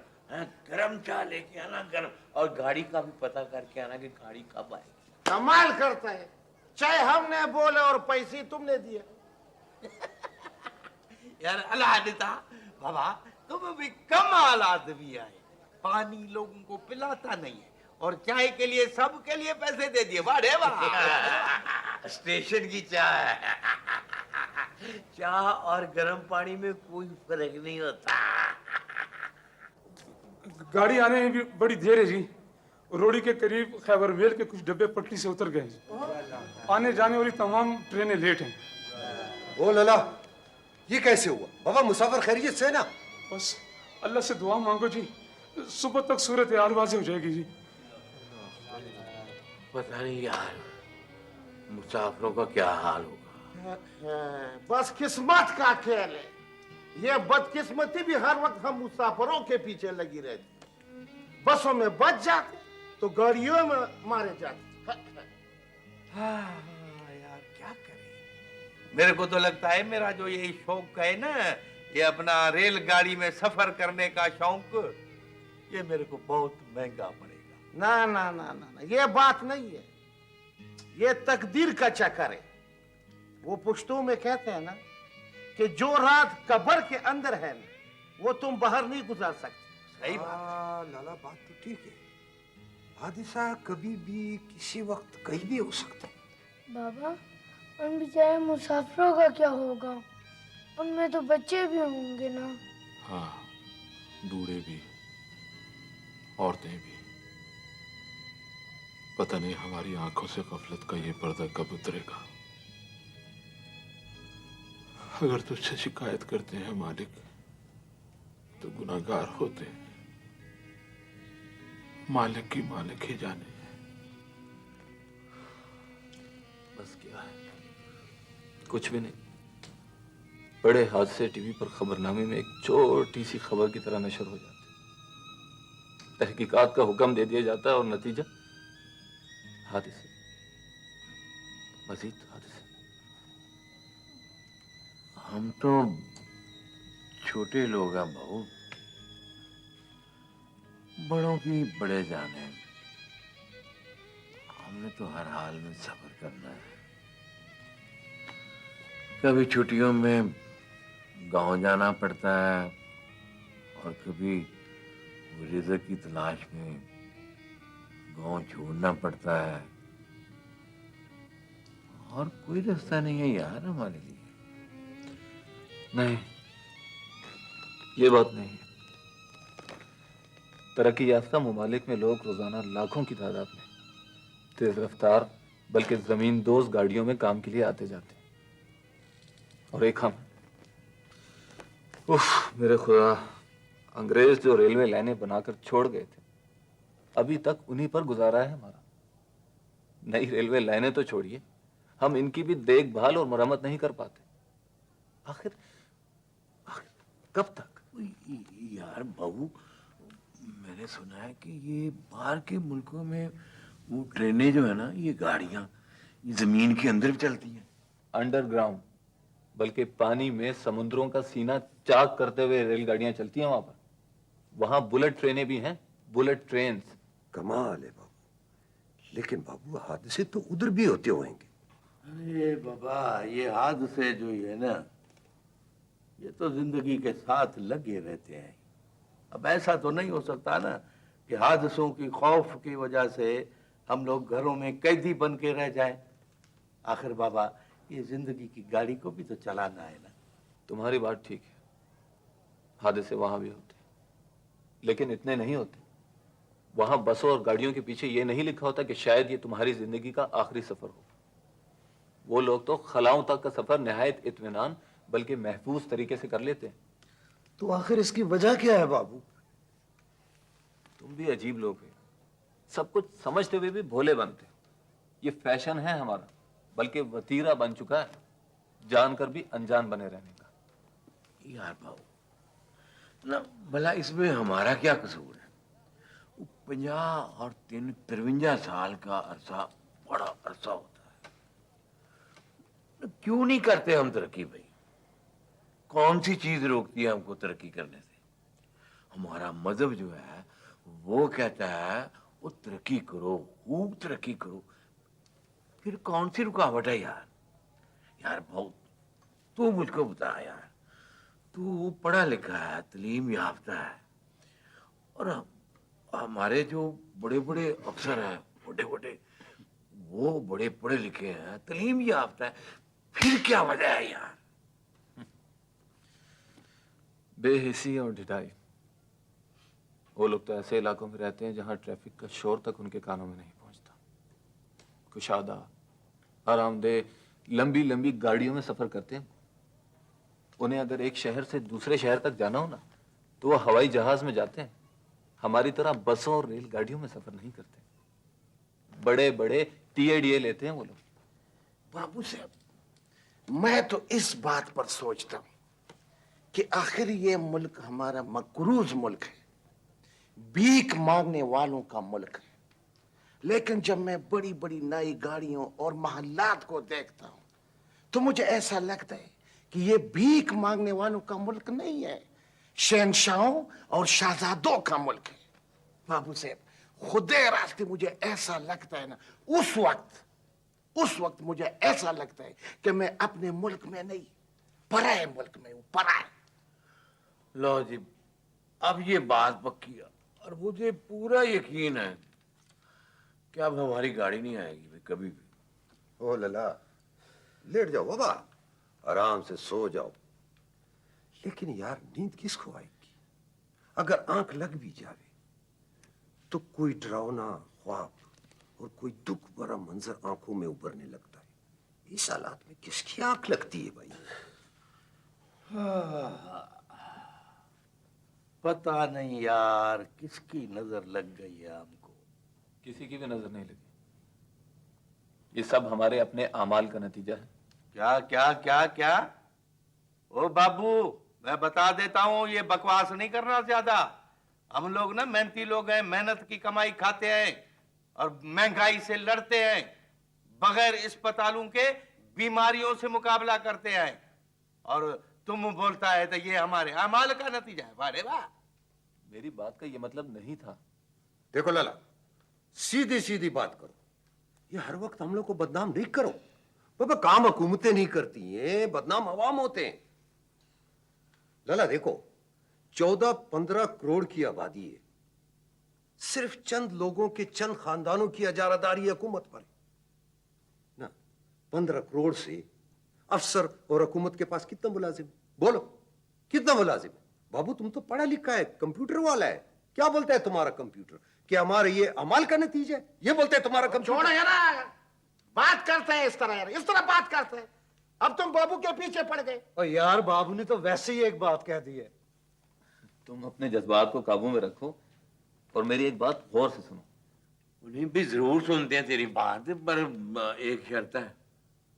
गरम चाय लेके आना गरम, और गाड़ी का भी पता करके आना कि गाड़ी कब आएगी। कमाल करता है, चाहे हमने बोले और पैसे तुमने दिए। यार अल्लाह देता बाबा, तुम भी कमाल आदमी आए, पानी लोगों को पिलाता नहीं है और चाय के लिए सबके लिए पैसे दे दिए। वाह रे वाह। स्टेशन की चाय, चाय और गर्म पानी में कोई फर्क नहीं होता। गाड़ी आने में भी बड़ी देर है जी। रोड़ी के करीब खैबर मेल के कुछ डब्बे पटरी से उतर गए जी। आने जाने वाली तमाम ट्रेनें लेट हैं। ओ लला, ये कैसे हुआ? बाबा मुसाफिर खैरियत से ना? बस अल्लाह से दुआ मांगो जी, सुबह तक सूरत हाल वाज़ेह हो जाएगी जी। पता नहीं यार मुसाफिरों का क्या हाल होगा। बस किस्मत का खेल है। ये बदकिस्मती भी हर वक्त हम मुसाफिरों के पीछे लगी रहती। बसों में बच जाते तो गाड़ियों में मारे जाते। यार क्या करें, मेरे को तो लगता है मेरा जो ये शौक है ना, ये अपना रेलगाड़ी में सफर करने का शौक, ये मेरे को बहुत महंगा पड़ेगा। ना ना ना ना ना, ये बात नहीं है, ये तकदीर का चक्कर है। वो पुश्तों में कहते हैं ना कि जो रात कब्र के अंदर है ना, वो तुम बाहर नहीं गुजार सकते। सही बात। लाला बात तो ठीक है, हादिसा कभी भी किसी वक्त कहीं भी हो सकता है। बाबा, उन बेचारे मुसाफिरों का क्या होगा? उनमें तो बच्चे भी होंगे ना। हाँ, बूढ़े भी, औरतें भी। पता नहीं हमारी आंखों से गफलत का ये पर्दा कब उतरेगा। अगर तुझसे शिकायत करते हैं मालिक तो गुनाहगार होते हैं। मालिक की मालिक ही जाने। बस क्या है, कुछ भी नहीं। बड़े हादसे टीवी पर खबरनामे में एक छोटी सी खबर की तरह नशर हो जाते, तहकीकात का हुक्म दे दिया जाता है और नतीजा हादसे, मजीद हादसे। हम तो छोटे लोग हैं बहू, बड़ों की बड़े जाने। हमने तो हर हाल में सब्र करना है। कभी छुट्टियों में गांव जाना पड़ता है और कभी रिज़्क़ की तलाश में गांव छोड़ना पड़ता है। और कोई रास्ता नहीं है यार हमारे लिए। नहीं, ये बात नहीं है। तरक्की याफ्ता ममालिक में लोग रोजाना लाखों की तादाद में तेज रफ्तार बल्कि जमीन दोज गाड़ियों में काम के लिए आते जाते हैं, और एक हम। उफ मेरे खुदा, अंग्रेज जो रेलवे लाइनें बनाकर छोड़ गए थे, अभी तक उन्हीं पर गुजारा है हमारा। नई रेलवे लाइनें तो छोड़िए, हम इनकी भी देखभाल और मरम्मत नहीं कर पाते। आखिर कब तक? यार बहू, मैंने सुना है कि ये बाहर के मुल्कों में वो ट्रेनें जो है ना, ये गाड़ियां जमीन के अंदर भी चलती हैं। अंडरग्राउंड, बल्कि पानी में समुद्रों का सीना चाक करते हुए रेलगाड़ियां चलती हैं वहां पर। वहां बुलेट ट्रेनें भी हैं, बुलेट ट्रेन। कमाल है बाबू, लेकिन बाबू हादसे तो उधर भी होते होंगे। अरे बाबा, ये हादसे जो है ना, ये तो जिंदगी के साथ लगे रहते हैं। अब ऐसा तो नहीं हो सकता ना कि हादसों की खौफ की वजह से हम लोग घरों में कैदी बन के रह जाएं। आखिर बाबा, ये जिंदगी की गाड़ी को भी तो चलाना है ना। तुम्हारी बात ठीक है, हादसे वहां भी होते, लेकिन इतने नहीं होते। वहां बसों और गाड़ियों के पीछे ये नहीं लिखा होता कि शायद ये तुम्हारी जिंदगी का आखिरी सफर हो। वो लोग तो खलाओं तक का सफर निहायत इत्मीनान बल्कि महफूज तरीके से कर लेते हैं। तो आखिर इसकी वजह क्या है बाबू? तुम भी अजीब लोग हो, सब कुछ समझते हुए भी भोले बनते हो। ये फैशन है हमारा, बल्कि वतीरा बन चुका है जानकर भी अनजान बने रहने का। यार भाऊ ना, भला इसमें हमारा क्या कसूर है? 50 और 53 साल का अरसा बड़ा अरसा होता है। क्यों नहीं करते हम तरक्की भाई? कौन सी चीज रोकती है हमको तरक्की करने से? हमारा मजहब जो है वो कहता है वो तरक्की करो, खूब तरक्की करो। फिर कौन सी रुकावट है यार? यार भाऊ तू मुझको बता यार, तू पढ़ा लिखा है, तालीम याफ्ता है, और हमारे जो बड़े बड़े अफसर हैं, बड़े बड़े, वो बड़े पढ़े लिखे हैं, तालीम याफ्ता है, फिर क्या वजह है यार? बेहिसी और ढिठाई। वो लोग तो ऐसे इलाकों में रहते हैं जहां ट्रैफिक का शोर तक उनके कानों में नहीं पहुंचता। कुशादा, आरामदेह, लंबी लंबी गाड़ियों में सफर करते हैं। उन्हें अगर एक शहर से दूसरे शहर तक जाना हो ना, तो वो हवाई जहाज में जाते हैं। हमारी तरह बसों और रेलगाड़ियों में सफर नहीं करते। बड़े बड़े टीएडीए लेते हैं वो लोग। बाबू साहब, मैं तो इस बात पर सोचता हूं कि आखिर ये मुल्क हमारा मकरूज मुल्क है, भीख मांगने वालों का मुल्क है। लेकिन जब मैं बड़ी बड़ी नई गाड़ियों और महल्लात को देखता हूं तो मुझे ऐसा लगता है कि ये भीख मांगने वालों का मुल्क नहीं है, शहंशाहों और शहजादों का मुल्क है। बाबू साहब, खुदे रास्ते मुझे ऐसा लगता है ना, उस वक्त मुझे ऐसा लगता है कि मैं अपने मुल्क में नहीं, पराए मुल्क में हूं, पराए। लो जी, अब ये बात पक्की है और मुझे पूरा यकीन है कि अब हमारी गाड़ी नहीं आएगी भाई कभी भी। ओ लला, लेट जाओ बाबा, आराम से सो जाओ। लेकिन यार नींद किसको आएगी? अगर आंख लग भी जावे तो कोई डरावना ख्वाब और कोई दुख भरा मंजर आंखों में उभरने लगता है। इस हालात में किसकी आंख लगती है भाई? पता नहीं यार किसकी नजर लग गई है हमको। किसी की भी नजर नहीं लगी। ये सब हमारे अपने अमाल का नतीजा है। क्या क्या क्या क्या? ओ बाबू, मैं बता देता हूं, ये बकवास नहीं करना ज्यादा। हम लोग ना मेहनती लोग हैं, मेहनत की कमाई खाते हैं और महंगाई से लड़ते हैं, बगैर अस्पतालों के बीमारियों से मुकाबला करते हैं। और तुम बोलता है तो ये हमारे अमाल का नतीजा है। वाह वाह। मेरी बात का ये मतलब नहीं था। देखो लाला, सीधी सीधी बात करो। ये हर वक्त हम लोग को बदनाम नहीं करो बाबा। काम हुकूमतें नहीं करती हैं, बदनाम अवाम होते हैं। लाला देखो, 14-15 करोड़ की आबादी है, सिर्फ चंद लोगों के चंद खानदानों की इजारादारी हुकूमत पर है ना। 15 करोड़ से अफसर और हुकूमत के पास कितना मुलाजिम? बोलो कितना मुलाजिम? बाबू तुम तो पढ़ा लिखा है, कंप्यूटर वाला है। क्या बोलता है तुम्हारा कंप्यूटर? कि हमारे ये अमाल का नतीजा है, ये बोलता है तुम्हारा कंप्यूटर। छोड़ो यार, बात करते हैं इस तरह यार, इस तरह बात करते हैं। अब तुम बाबू के पीछे पड़ गए। और यार बाबू ने तो वैसे ही एक बात कह दी है। तुम अपने जज्बात को काबू में रखो और मेरी एक बात गौर से सुनो। उन्हें भी जरूर सुनते हैं तेरी बात, पर एक शर्त है,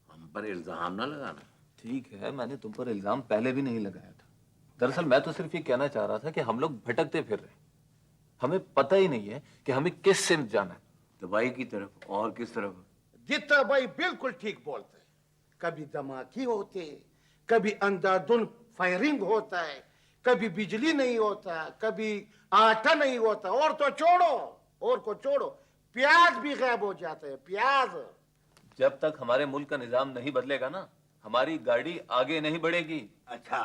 हम पर इल्जाम ना लगाना। ठीक है, मैंने तुम पर इल्जाम पहले भी नहीं लगाया था। दरअसल मैं तो सिर्फ ये कहना चाह रहा था कि हम लोग भटकते फिर रहे, हमें पता ही नहीं है कि हमें किस सिमत जाना है। दवाई की तरफ और किस तरफ? जितना भाई बिल्कुल ठीक बोलते हैं। कभी धमाके होते, कभी अंधाधुंध फायरिंग होता है, कभी बिजली नहीं होता, कभी आटा नहीं होता, और तो छोड़ो प्याज भी गायब हो जाता है। प्याज। जब तक हमारे मुल्क का निजाम नहीं बदलेगा ना, हमारी गाड़ी आगे नहीं बढ़ेगी। अच्छा,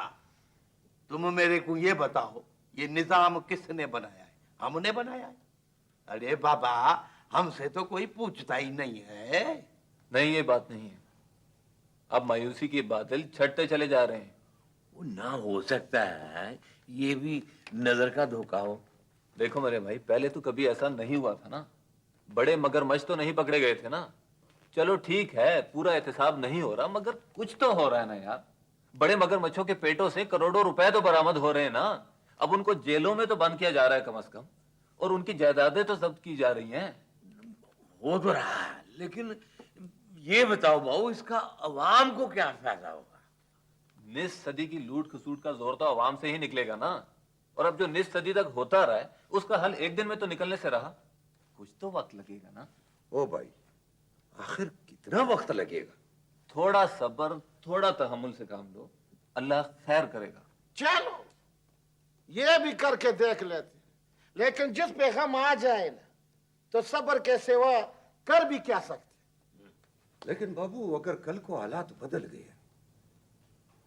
तुम मेरे को ये बताओ, ये निजाम किसने बनाया है? हमने बनाया है? अरे बाबा, हमसे तो कोई पूछता ही नहीं है। नहीं, ये बात नहीं है। अब मायूसी के बादल छटते चले जा रहे हैं। वो ना हो सकता है ये भी नजर का धोखा हो। देखो मेरे भाई, पहले तो कभी ऐसा नहीं हुआ था ना। बड़े मगरमच्छ तो नहीं पकड़े गए थे ना। चलो ठीक है, पूरा एहतसाब नहीं हो रहा, मगर कुछ तो हो रहा है ना यार। बड़े मगरमच्छों के पेटों से करोड़ों रुपए तो बरामद हो रहे हैं ना। अब उनको जेलों में तो बंद किया जा रहा है कम से कम, और उनकी जायदादें तो जब्त की जा रही हैं। हो तो रहा है, लेकिन ये बताओ भाऊ, इसका अवाम को क्या फायदा होगा? निस सदी की लूट खसूट का जोर तो आवाम से ही निकलेगा ना। और अब जो निस सदी तक होता रहा है उसका हल एक दिन में तो निकलने से रहा, कुछ तो वक्त लगेगा ना। ओ भाई, आखिर कितना वक्त लगेगा? थोड़ा सब्र, थोड़ा तहम्मुल से काम लो, अल्लाह खैर करेगा। चलो ये भी करके देख लेते, लेकिन जिस पे हम आ जाए ना तो सब्र के सिवा कर भी क्या सकते। लेकिन बाबू, अगर कल को हालात बदल गए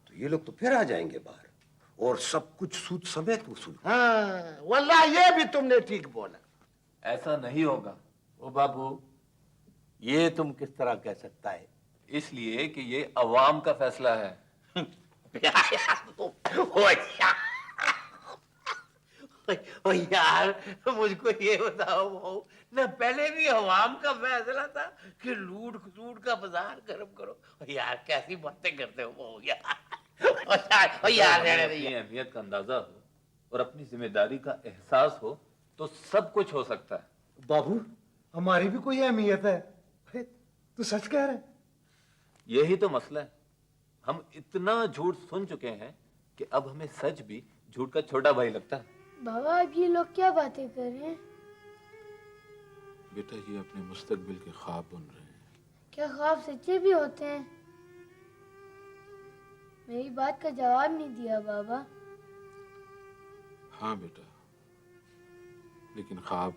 तो ये लोग तो फिर आ जाएंगे बाहर और सब कुछ सूद समेत वसूल। हाँ वल्लाह ये भी तुमने ठीक बोला। ऐसा नहीं होगा। ओ बाबू, ये तुम किस तरह कह सकता है? इसलिए कि ये अवाम का फैसला है। ओ यार, मुझको ये बताओ भाऊ, न पहले भी अवाम का फैसला था कि लूट खसूट का बाजार गर्म करो? ओ यार कैसी बातें करते हो भाऊ यार। ओ यार अपनी अहमियत का अंदाजा हो और अपनी जिम्मेदारी का एहसास हो तो सब कुछ हो सकता है। बाबू, हमारी भी कोई अहमियत है? अरे, तू सच कह रहा है? यही तो मसला है। हम इतना झूठ सुन चुके हैं कि अब हमें सच भी झूठ का छोटा भाई लगता है। बाबा अब ये लोग क्या बातें कर रहे हैं? बेटा ये अपने मुस्तकबिल के ख्वाब बुन रहे हैं। क्या ख्वाब सच्चे भी होते हैं? मेरी बात का जवाब नहीं दिया बाबा। हाँ बेटा, लेकिन ख्वाब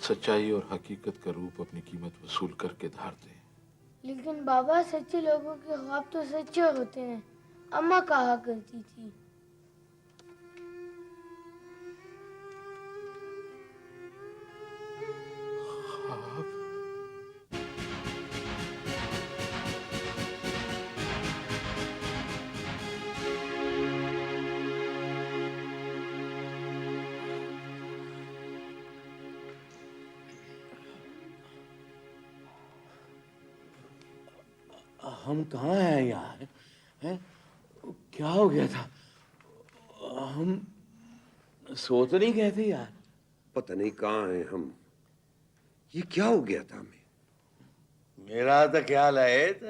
सच्चाई और हकीकत का रूप अपनी कीमत वसूल करके धारते हैं। लेकिन बाबा सच्चे लोगों के ख्वाब तो सच्चे होते हैं, अम्मा कहा करती थी। हम कहाँ हैं यार? हैं? क्या हो गया था? हम सो तो नहीं गए थे यार? पता नहीं कहाँ हैं हम। ये क्या हो गया था हमें? मेरा तो ख्याल है तो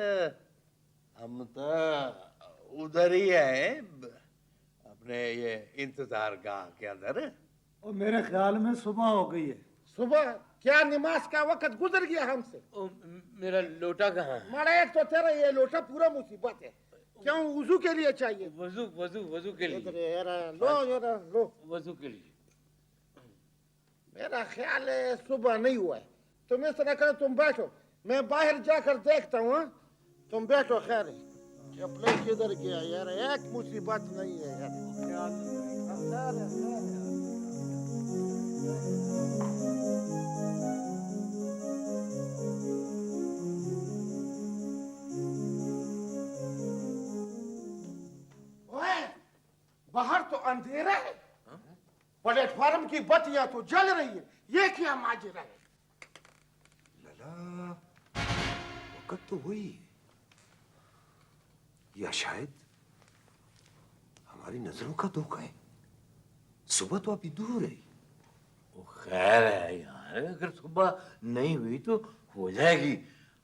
हम तो उधर ही हैं, अपने ये इंतजार गाह के अंदर। और मेरे ख्याल में सुबह हो गई है। सुबह क्या? नमाज का वक्त गुजर गया हमसे। मेरा लोटा कहाँ है? मारा एक तो तेरा ये लोटा पूरा मुसीबत है। क्यों? वजू के लिए चाहिए। वजू वजू वजू के लिए। लो वजू के लिए। मेरा ख्याल है सुबह नहीं हुआ है। तुम इस तरह करो, तुम बैठो, मैं बाहर जाकर देखता हूँ। तुम बैठो। खैर है, चपले किधर गया यार? एक मुसीबत नहीं है यार। बाहर तो अंधेरा है, प्लेटफॉर्म की बत्तियां तो जल रही है। ये क्या माजरा है? लला, वक्त तो वही है, या शायद हमारी नजरों का धोखा है। सुबह तो अभी दूर है। वो खैर है यार, अगर सुबह नहीं हुई तो हो जाएगी,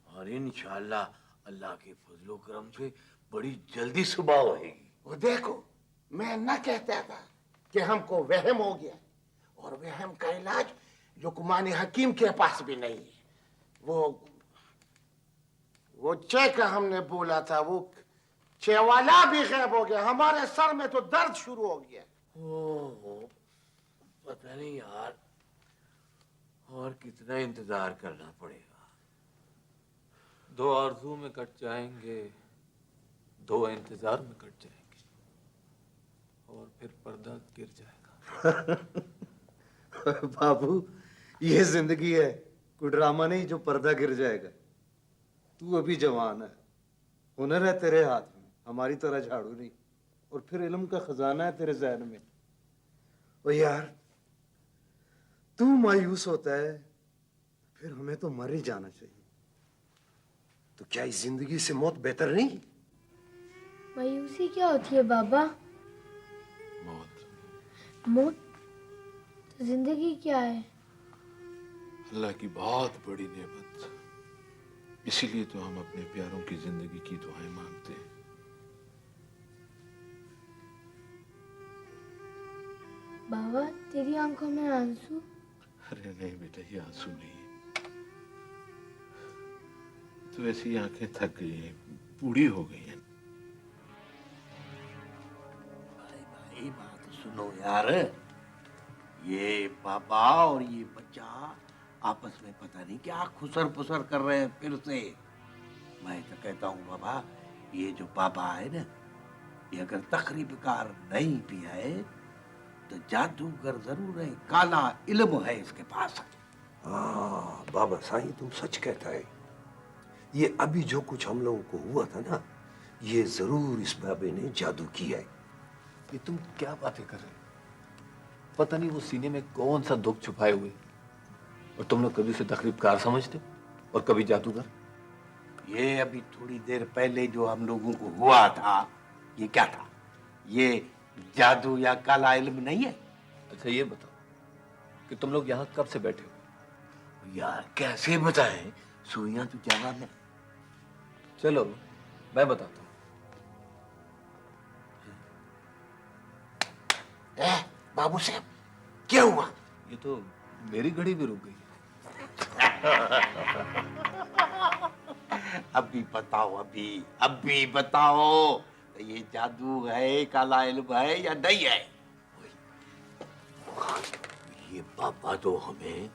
और इंशाल्लाह अल्लाह के फजलो करम से बड़ी जल्दी सुबह होएगी। वो देखो, मैं न कहता था कि हमको वहम हो गया, और वहम का इलाज लुकमान हकीम के पास भी नहीं है। वो चेक हमने बोला था, वो चेवाला भी गायब हो गया। हमारे सर में तो दर्द शुरू हो गया। ओह, पता नहीं यार, और कितना इंतजार करना पड़ेगा। 2 आरज़ू में कट जाएंगे, 2 इंतजार में कट जाएंगे, और फिर पर्दा गिर जाएगा। बाबू, ये जिंदगी है, कोई ड्रामा नहीं जो पर्दा गिर जाएगा। तू अभी जवान है, हुनर है तेरे हाथ में, हमारी तरह झाड़ू नहीं, और फिर इल्म का खजाना है तेरे जहन में। ओ यार, तू मायूस होता है, फिर हमें तो मर ही जाना चाहिए। तो क्या इस जिंदगी से मौत बेहतर नहीं? मायूसी क्या होती है बाबा? मौत? तो जिंदगी क्या है? अल्लाह की बहुत बड़ी नेमत, इसीलिए तो हम अपने प्यारों की जिंदगी की दुआएं मांगते हैं। बाबा तेरी आंखों में आंसू? अरे नहीं बेटा, ये आंसू नहीं है। तो ऐसी आंखें थक गई हैं, बूढ़ी हो गई हैं। भाई बात सुनो यार, ये पापा और ये बच्चा आपस में पता नहीं क्या खुसर पुसर कर रहे हैं फिर से। मैं तो कहता हूँ बाबा, ये जो पापा है ना, ये अगर तकरीबकार नहीं भी है तो जादूगर जरूर है, काला इल्म है इसके पास। हाँ बाबा साईं, तुम सच कहता है। ये अभी जो कुछ हम लोगों को हुआ था ना, ये जरूर इस बाबे ने जादू किया है। ये तुम क्या बातें कर रहे हो? पता नहीं वो सीने में कौन सा दुख छुपाए हुए, और तुम लोग कभी उसे तकरीबकार समझते हो और कभी जादूगर। ये अभी थोड़ी देर पहले जो हम लोगों को हुआ था, ये क्या था? ये जादू या काला इल्म नहीं है? अच्छा ये बताओ कि तुम लोग यहाँ कब से बैठे हो? यार कैसे बताएं, सुइयां तो जवाब में। चलो मैं बताता हूँ। बाबू साहब क्या हुआ? ये तो मेरी घड़ी भी रुक गई। अभी बताओ, अभी बताओ, ये जादू है, काला इल्म है या नहीं है? ये पापा तो हमें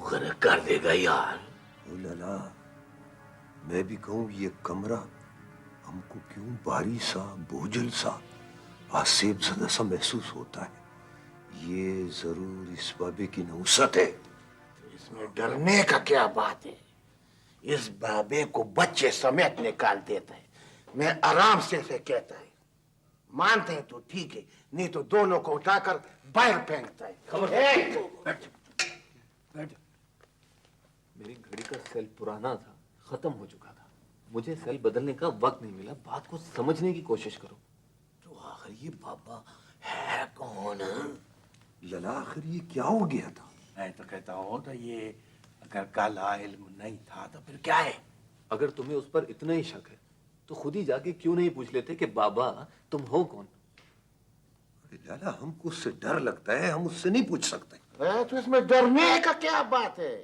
गर्क कर देगा यार। ओ लला, मैं भी कहूँ ये कमरा हमको क्यों भारी सा, बोझल सा, आसेब ज़दा सा महसूस होता है। ये जरूर इस बाबे की नौसत है। इसमें डरने का क्या बात है? इस बाबे को बच्चे समेत निकाल देता है। मैं आराम से कहता है, मानते हैं तो ठीक है, नहीं तो दोनों को उठाकर बाहर फेंकता है। मेरी घड़ी का सेल पुराना था, खत्म हो चुका था। मुझे सेल बदलने का वक्त नहीं मिला। बात को समझने की कोशिश करो। तो आखिर ये पापा है कौन? लला आखिर ये क्या हो गया था? मैं तो कहता हूँ, तो ये अगर काला इल्म नहीं था तो फिर क्या है? अगर तुम्हें उस पर इतना ही शक है तो खुद ही जाके क्यों नहीं पूछ लेते कि बाबा तुम हो कौन? अरे लाला, हमको उससे डर लगता है, हम उससे नहीं पूछ सकते। तो इसमें डरने का क्या बात है?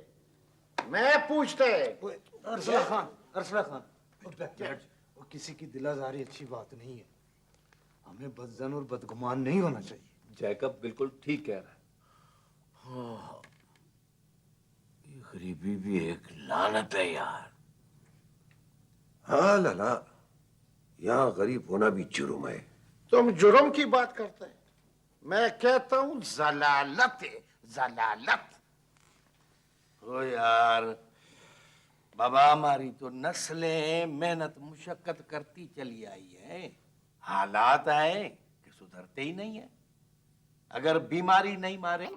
मैं पूछते हैं। अरसला खान, वो किसी की दिलाजारी अच्छी बात नहीं है। हमें बदजन और बदगुमान नहीं होना चाहिए। जैकब बिल्कुल ठीक कह रहा है। हाँ, ये गरीबी भी एक लानत है यार। हाँ लाला, यहाँ गरीब होना भी जुर्म है। तुम जुर्म की बात करते हैं, मैं कहता हूँ जलालत है, जलालत। ओ यार, बाबा हमारी तो नस्लें मेहनत मुशक्कत करती चली आई है, हालात है कि सुधरते ही नहीं है। अगर बीमारी नहीं मारे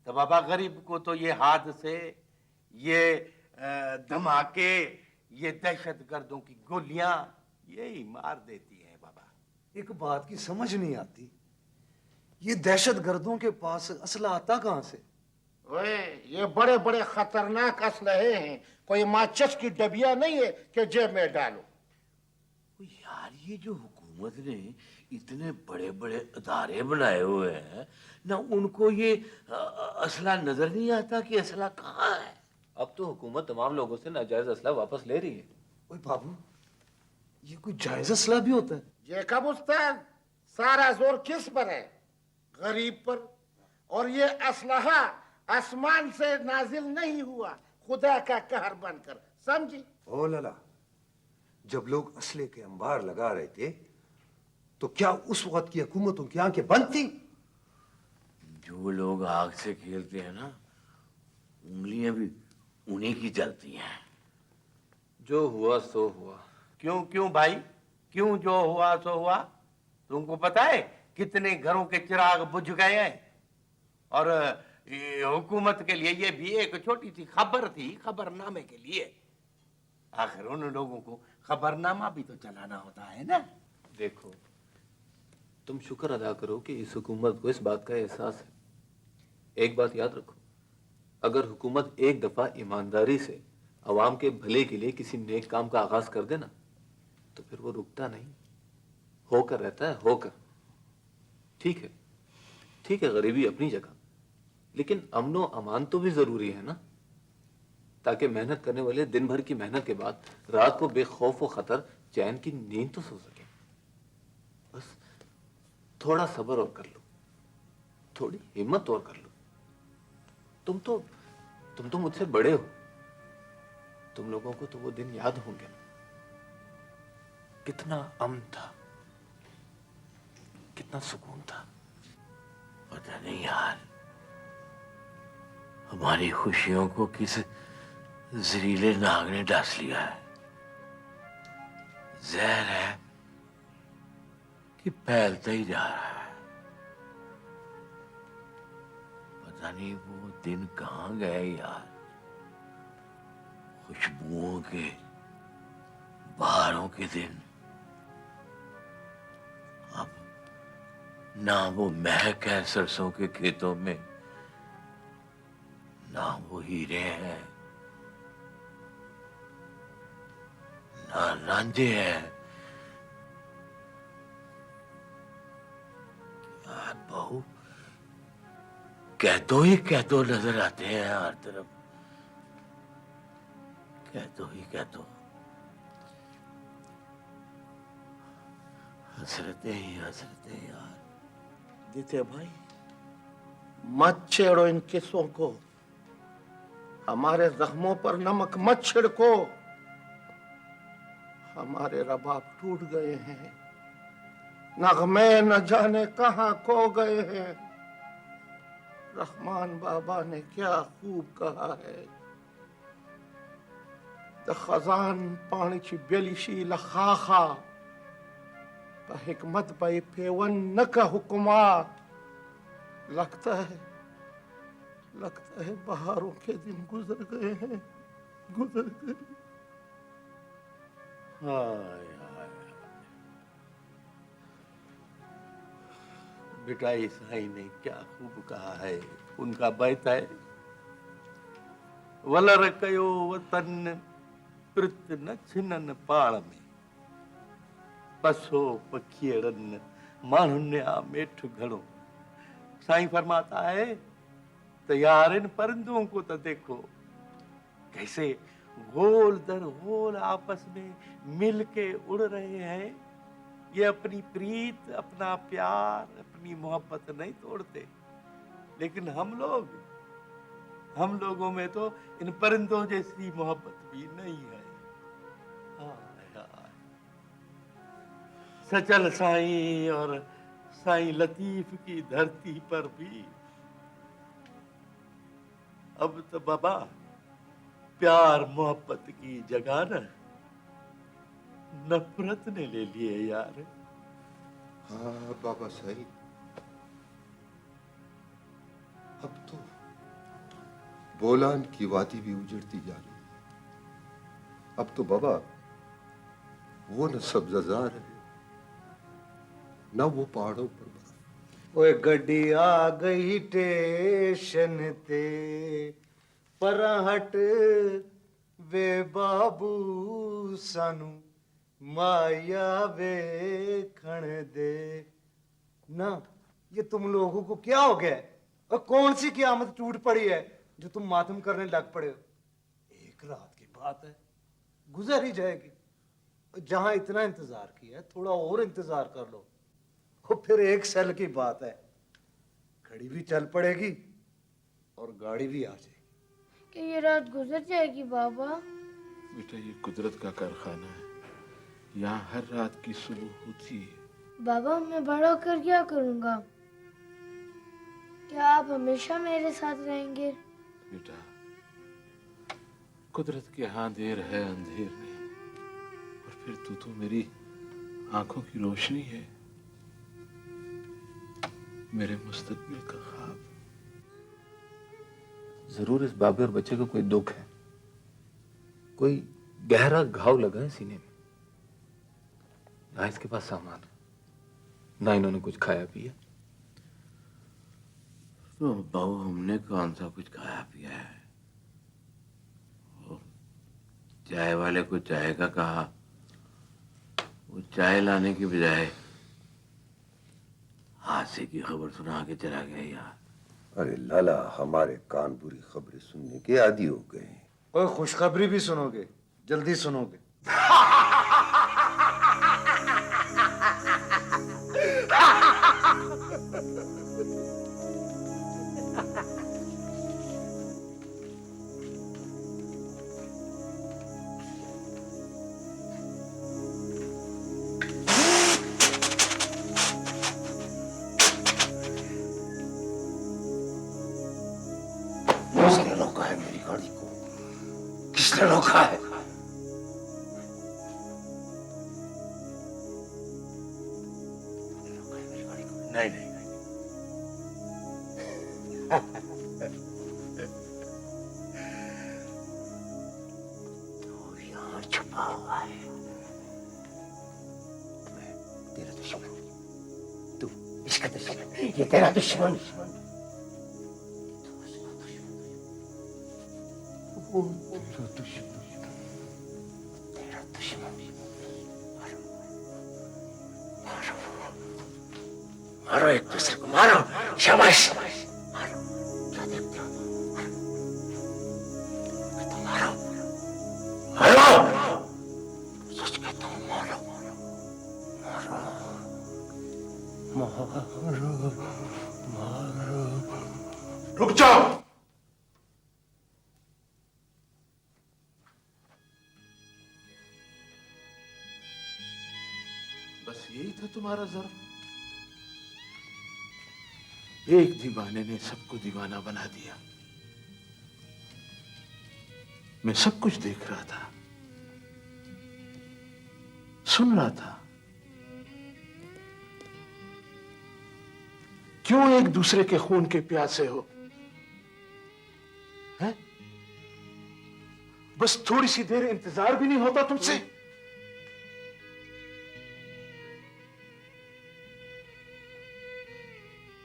तो बाबा गरीब को तो ये हादसे, ये धमाके, ये दहशतगर्दों की गोलियां यही मार देती है बाबा। एक बात की समझ नहीं आती, ये दहशतगर्दों के पास असला आता कहाँ से? ओए, ये बड़े बड़े खतरनाक असलहे हैं, कोई माचिस की डबिया नहीं है कि जेब में डालो। यार ये जो हुकूमत ने इतने बड़े बड़े अदारे बनाए हुए हैं ना, उनको ये असला नजर नहीं आता कि असला कहाँ है। अब तो हुकूमत तमाम लोगों से नाजायज असला वापस ले रही है। ओए बाबू, ये कोई जायज असला भी होता है? ये कब उस्ताद, सारा जोर किस पर है? गरीब पर। और ये असलहा आसमान से नाजिल नहीं हुआ, खुदा का कहर बनकर, समझी? ओ लला, जब लोग असले के अंबार लगा रहे थे तो क्या उस वक्त की हुकूमतों की आंखें बंद थी? जो लोग आग से खेलते हैं ना, उंगलियां भी उन्हीं की जलती हैं। जो हुआ सो हुआ। क्यों क्यों भाई, क्यों जो हुआ सो हुआ? तुमको पता है कितने घरों के चिराग बुझ गए हैं? और ये हुकूमत के लिए ये भी एक छोटी सी खबर थी, खबरनामे के लिए। आखिर उन लोगों को खबरनामा भी तो चलाना होता है ना। देखो, तुम शुक्र अदा करो कि इस हुकूमत को इस बात का एहसास है। एक बात याद रखो, अगर हुकूमत एक दफा ईमानदारी से अवाम के भले के लिए किसी नेक काम का आगाज कर देना तो फिर वो रुकता नहीं, होकर रहता है, होकर। ठीक है, ठीक है, गरीबी अपनी जगह, लेकिन अमनो अमान तो भी जरूरी है ना, ताकि मेहनत करने वाले दिन भर की मेहनत के बाद रात को बेखौफ व खतर चैन की नींद तो सो सके। बस थोड़ा सब्र और कर लो, थोड़ी हिम्मत और कर लो। तुम तो मुझसे बड़े हो, तुम लोगों को तो वो दिन याद होंगे ना, कितना अमन था, कितना सुकून था। पता नहीं यार, हमारी खुशियों को किस जहरीले नाग ने डस लिया है। जहर है कि फैलता ही जा रहा है। पता नहीं वो दिन कहाँ गए यार, खुशबुओं के, बहारों के दिन। अब ना वो महक है सरसों के खेतों में, ना वो हीरे हैं, ना रांझे हैं। यार बहू, कैदो ही कैदो नजर आते हैं हर तरफ, कैदो ही कैदो, हसरतें ही हसरतें यार। जीते भाई, मत छेड़ो इन किस्सों को, हमारे जख्मों पर नमक मत छिड़को। हमारे रबाब टूट गए हैं, नगमे न जाने कहां खो गए हैं। रहमान बाबा ने क्या खूब कहा है, द खजान पाणीची बेलिशी लखाखा, हिकमत भाई पेवन न का हुक्मा। लगता है बहारों के दिन गुजर गए हैं, गुजर गए। हाय हाय, बेटा ईसाई ने क्या खूब कहा है, उनका बैत है, वलर कयो वतन पृत न छिनन पाण में, पसो पखियड़न माण्हुनि आ मेठ घणो। साईं फरमाता है, तैयार इन परिंदों को तो देखो कैसे गोल दर गोल आपस में मिल के उड़ रहे हैं। ये अपनी प्रीत, अपना प्यार, अपनी मोहब्बत नहीं तोड़ते, लेकिन हम लोगों में तो इन परिंदों जैसी मोहब्बत भी नहीं है। हाय हाय, सचल साईं और साईं लतीफ की धरती पर भी अब तो बाबा प्यार मोहब्बत की जगह न नफरत ने ले लिए यार। हाँ बाबा सही, अब तो बोलान की वादी भी उजड़ती जा रही है। अब तो बाबा वो न सब्ज़ार है, न वो पहाड़ों पर बर्फ। ओए गड्डी आ गई स्टेशन ते, पर हट वे बाबू सानू माया वेखण दे ना। ये तुम लोगों को क्या हो गया है? और कौन सी क़यामत टूट पड़ी है जो तुम मातम करने लग पड़े हो? एक रात की बात है, गुजर ही जाएगी। जहां इतना इंतजार किया है, थोड़ा और इंतजार कर लो। और फिर एक साल की बात है, घड़ी भी चल पड़ेगी और गाड़ी भी आ जाएगी। कि ये रात गुजर जाएगी बाबा? बेटा ये कुदरत का कारखाना है, यहाँ हर रात की सुबह होती है। बाबा मैं बड़ा होकर क्या करूँगा? क्या आप हमेशा मेरे साथ रहेंगे? बेटा कुदरत के यहाँ देर है अंधेर नहीं, और फिर तू तो मेरी आंखों की रोशनी है, मेरे मुस्तकबिल का ख्वाब। जरूर इस बाबे और बच्चे को कोई दुख है, कोई गहरा घाव लगा है सीने में। ना इसके पास सामान है, ना इन्होंने कुछ खाया पिया। तो बाबू हमने कौन सा कुछ खाया पिया है? वो चाय वाले को चाय का कहा, वो चाय लाने की बजाय हादसे की खबर सुना के चला गया यार। अरे लाला, हमारे कान बुरी खबरें सुनने के आदी हो गए हैं। कोई खुशखबरी भी सुनोगे? जल्दी सुनोगे। किसने रोका है मेरी गाड़ी को? किसने रोका है? नहीं नहीं तो यहाँ छुपा हुआ है। मैं तेरा दुश्मन, तू इसका दुश्मन, ये तेरा दुश्मन। वो तेरा दुश्मन, तेरा दुश्मन। मारो, मारो, मारो एक दूसरे को, मारो। शाबाश, मारो। क्या देखते हो? मारो, मारो, सच कहता हूँ, मारो, मारो, मारो, मारो। रुक जाओ। बस यही था तुम्हारा ज़र्फ? एक दीवाने ने सबको दीवाना बना दिया। मैं सब कुछ देख रहा था, सुन रहा था। क्यों एक दूसरे के खून के प्यासे हो? हैं? बस थोड़ी सी देर इंतजार भी नहीं होता तुमसे?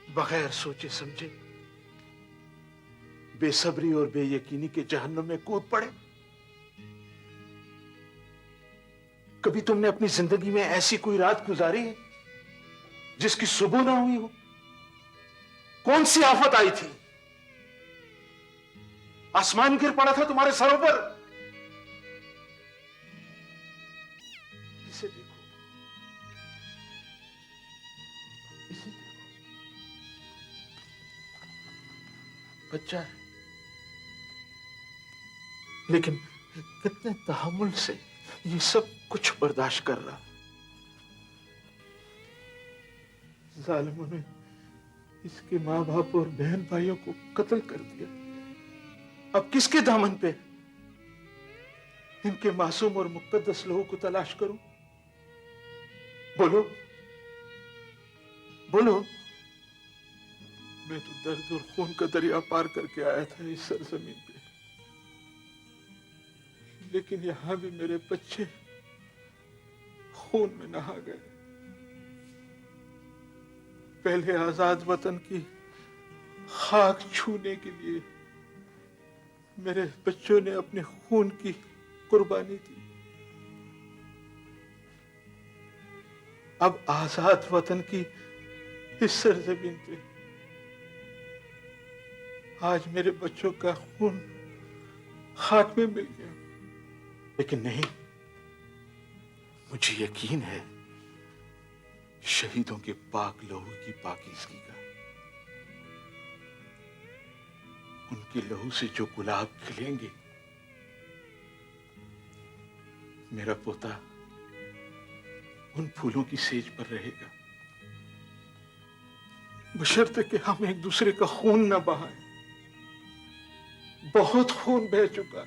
बगैर सोचे समझे बेसब्री और बेयकीनी के जहन्नुम में कूद पड़े। कभी तुमने अपनी जिंदगी में ऐसी कोई रात गुजारी है जिसकी सुबह ना हुई हो? कौन सी आफत आई थी? आसमान गिर पड़ा था तुम्हारे सरों पर? इसे देखो, इसे देखो, बच्चा है, लेकिन कितने तहम्मुल से ये सब कुछ बर्दाश्त कर रहा। जालिमों ने इसके माँ बाप और बहन भाइयों को कत्ल कर दिया। अब किसके दामन पे इनके मासूम और मुकद्दस लोगों को तलाश करूं? बोलो, बोलो। मैं तो दर्द और खून का दरिया पार करके आया था इस सरजमीन पे, लेकिन यहां भी मेरे बच्चे खून में नहा गए। पहले आजाद वतन की खाक छूने के लिए मेरे बच्चों ने अपने खून की कुर्बानी दी। अब आजाद वतन की इस सरजमीन पे आज मेरे बच्चों का खून खाक में मिल गया। लेकिन नहीं, मुझे यकीन है शहीदों के पाक लहू की पाकीज़गी का। उनके लहू से जो गुलाब खिलेंगे, मेरा पोता उन फूलों की सेज पर रहेगा, बशर्ते कि हम एक दूसरे का खून न बहाएं। बहुत खून बह चुका,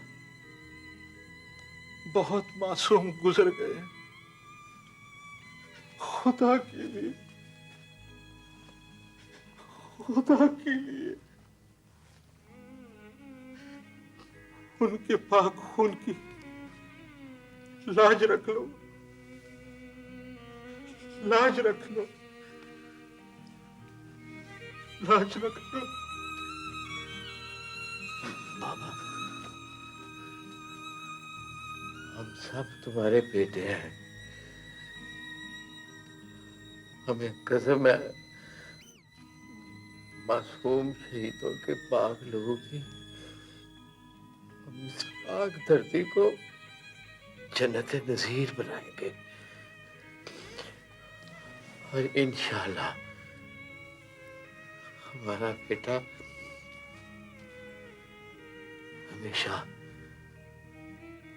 बहुत मासूम गुजर गए। खुदा के लिए, खुदा के लिए उनके पाक खून की लाज रख लो, लाज रख लो, लाज रख लो। बाबा, हम सब तुम्हारे बेटे हैं। हमें कसम है मासूम शहीदों के पाक लोगों की हम इस पाक धरती को जन्नत नज़ीर बनाएंगे और इंशाअल्लाह हमारा बेटा हमेशा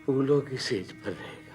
फूलों की सेज पर रहेगा।